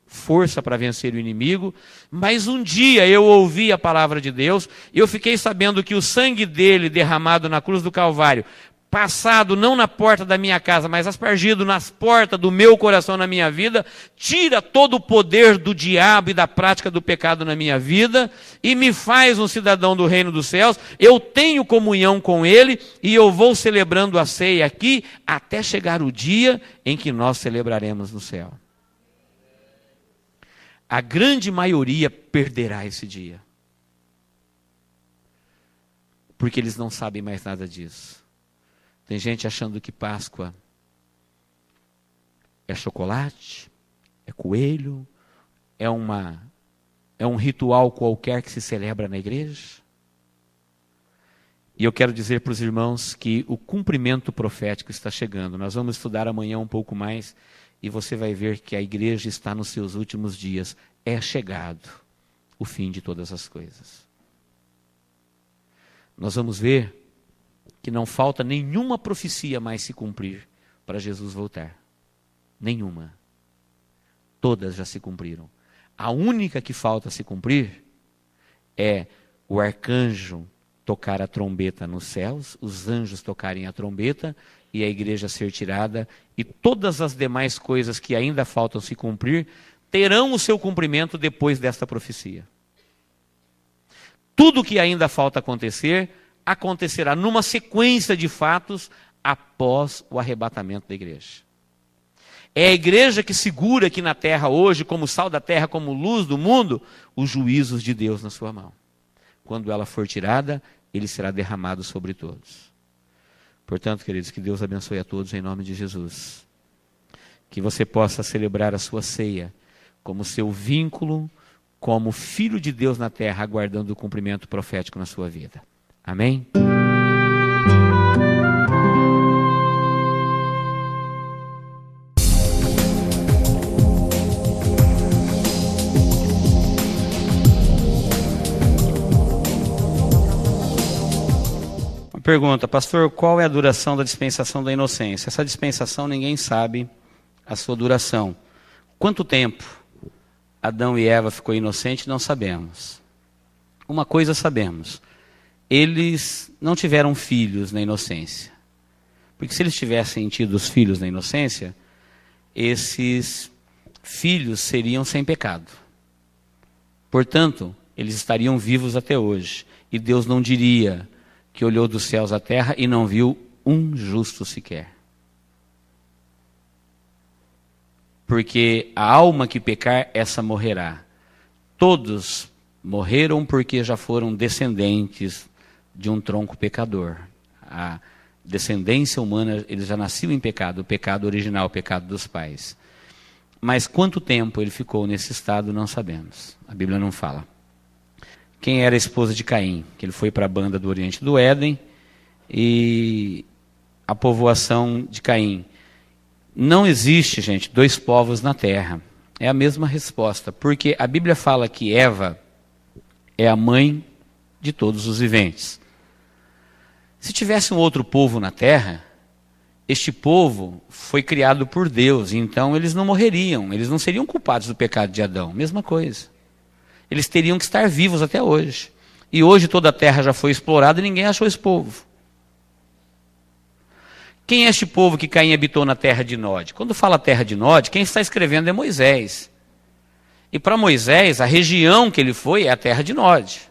força para vencer o inimigo. Mas um dia eu ouvi a palavra de Deus, e eu fiquei sabendo que o sangue dele derramado na cruz do Calvário, passado não na porta da minha casa, mas aspergido nas portas do meu coração, na minha vida, tira todo o poder do diabo e da prática do pecado na minha vida, e me faz um cidadão do reino dos céus. Eu tenho comunhão com ele, e eu vou celebrando a ceia aqui, até chegar o dia em que nós celebraremos no céu. A grande maioria perderá esse dia, porque eles não sabem mais nada disso. Tem gente achando que Páscoa é chocolate, é coelho, é um ritual qualquer que se celebra na igreja. E eu quero dizer para os irmãos que o cumprimento profético está chegando. Nós vamos estudar amanhã um pouco mais e você vai ver que a igreja está nos seus últimos dias. É chegado o fim de todas as coisas. Nós vamos ver que não falta nenhuma profecia mais se cumprir para Jesus voltar. Nenhuma. Todas já se cumpriram. A única que falta se cumprir é o arcanjo tocar a trombeta nos céus, os anjos tocarem a trombeta e a igreja ser tirada, e todas as demais coisas que ainda faltam se cumprir terão o seu cumprimento depois desta profecia. Tudo que ainda falta acontecer acontecerá numa sequência de fatos após o arrebatamento da igreja. É a igreja que segura aqui na terra hoje, como sal da terra, como luz do mundo, os juízos de Deus na sua mão. Quando ela for tirada, ele será derramado sobre todos. Portanto, queridos, que Deus abençoe a todos em nome de Jesus. Que você possa celebrar a sua ceia como seu vínculo, como filho de Deus na terra, aguardando o cumprimento profético na sua vida. Amém? Uma pergunta, pastor, qual é a duração da dispensação da inocência? Essa dispensação ninguém sabe a sua duração. Quanto tempo Adão e Eva ficou inocente, não sabemos. Uma coisa sabemos. Eles não tiveram filhos na inocência. Porque se eles tivessem tido os filhos na inocência, esses filhos seriam sem pecado. Portanto, eles estariam vivos até hoje. E Deus não diria que olhou dos céus à terra e não viu um justo sequer. Porque a alma que pecar, essa morrerá. Todos morreram porque já foram descendentes de um tronco pecador. A descendência humana, eles já nasciam em pecado, o pecado original, o pecado dos pais. Mas quanto tempo ele ficou nesse estado, não sabemos. A Bíblia não fala. Quem era a esposa de Caim? Que ele foi para a banda do Oriente do Éden, e a povoação de Caim. Não existe, gente, dois povos na terra. É a mesma resposta, porque a Bíblia fala que Eva é a mãe de todos os viventes. Se tivesse um outro povo na terra, este povo foi criado por Deus, então eles não morreriam, eles não seriam culpados do pecado de Adão, mesma coisa. eles teriam que estar vivos até hoje. E hoje toda a terra já foi explorada e ninguém achou esse povo. Quem é este povo que Caim habitou na terra de Nod? Quando fala terra de Nod, quem está escrevendo é Moisés. E para Moisés, a região que ele foi é a terra de Nod.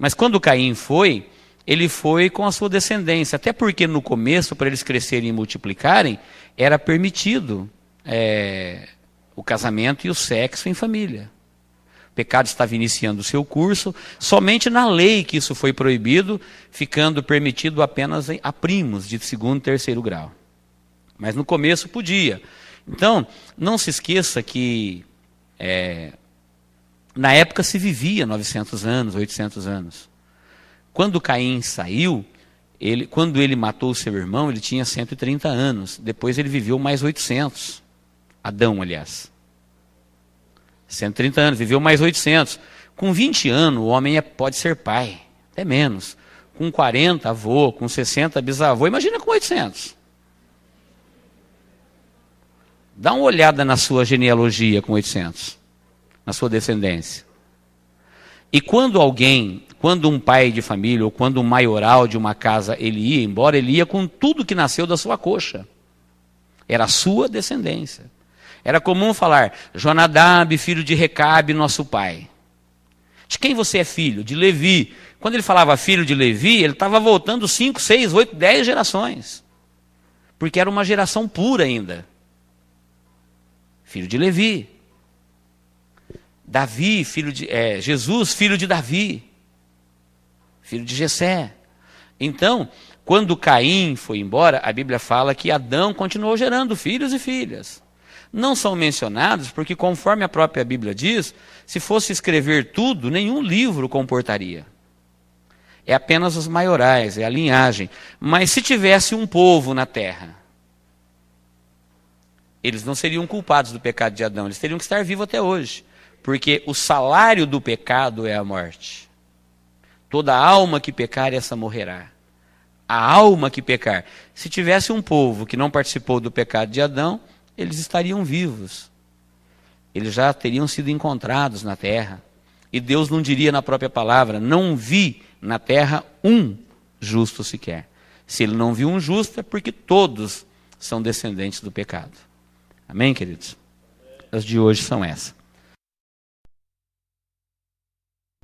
Mas quando Caim foi, ele foi com a sua descendência. Até porque no começo, para eles crescerem e multiplicarem, era permitido o casamento e o sexo em família. O pecado estava iniciando o seu curso, somente na lei que isso foi proibido, ficando permitido apenas a primos de segundo e terceiro grau. Mas no começo podia. Então, não se esqueça que na época se vivia 900 anos, 800 anos. Quando Caim saiu, quando ele matou o seu irmão, ele tinha 130 anos. Depois ele viveu mais 800. Adão, aliás. 130 anos, viveu mais 800. Com 20 anos, o homem pode ser pai, até menos. Com 40, avô. Com 60, bisavô. Imagina com 800. Dá uma olhada na sua genealogia com 800, na sua descendência. E quando um pai de família, ou quando um maioral de uma casa, ele ia embora, ele ia com tudo que nasceu da sua coxa. Era a sua descendência. Era comum falar, Jonadab, filho de Recabe, nosso pai. De quem você é filho? De Levi. Quando ele falava filho de Levi, ele estava voltando 5, 6, 8, 10 gerações. Porque era uma geração pura ainda. Filho de Levi. Davi, Jesus, filho de Davi. Filho de Jessé. Então, quando Caim foi embora, a Bíblia fala que Adão continuou gerando filhos e filhas. Não são mencionados porque, conforme a própria Bíblia diz, se fosse escrever tudo, nenhum livro comportaria. É apenas os maiorais, é a linhagem. Mas se tivesse um povo na terra, eles não seriam culpados do pecado de Adão, eles teriam que estar vivos até hoje. Porque o salário do pecado é a morte. Toda alma que pecar, essa morrerá. A alma que pecar. Se tivesse um povo que não participou do pecado de Adão, eles estariam vivos. Eles já teriam sido encontrados na terra. E Deus não diria na própria palavra, não vi na terra um justo sequer. Se ele não viu um justo, é porque todos são descendentes do pecado. Amém, queridos? As de hoje são essas.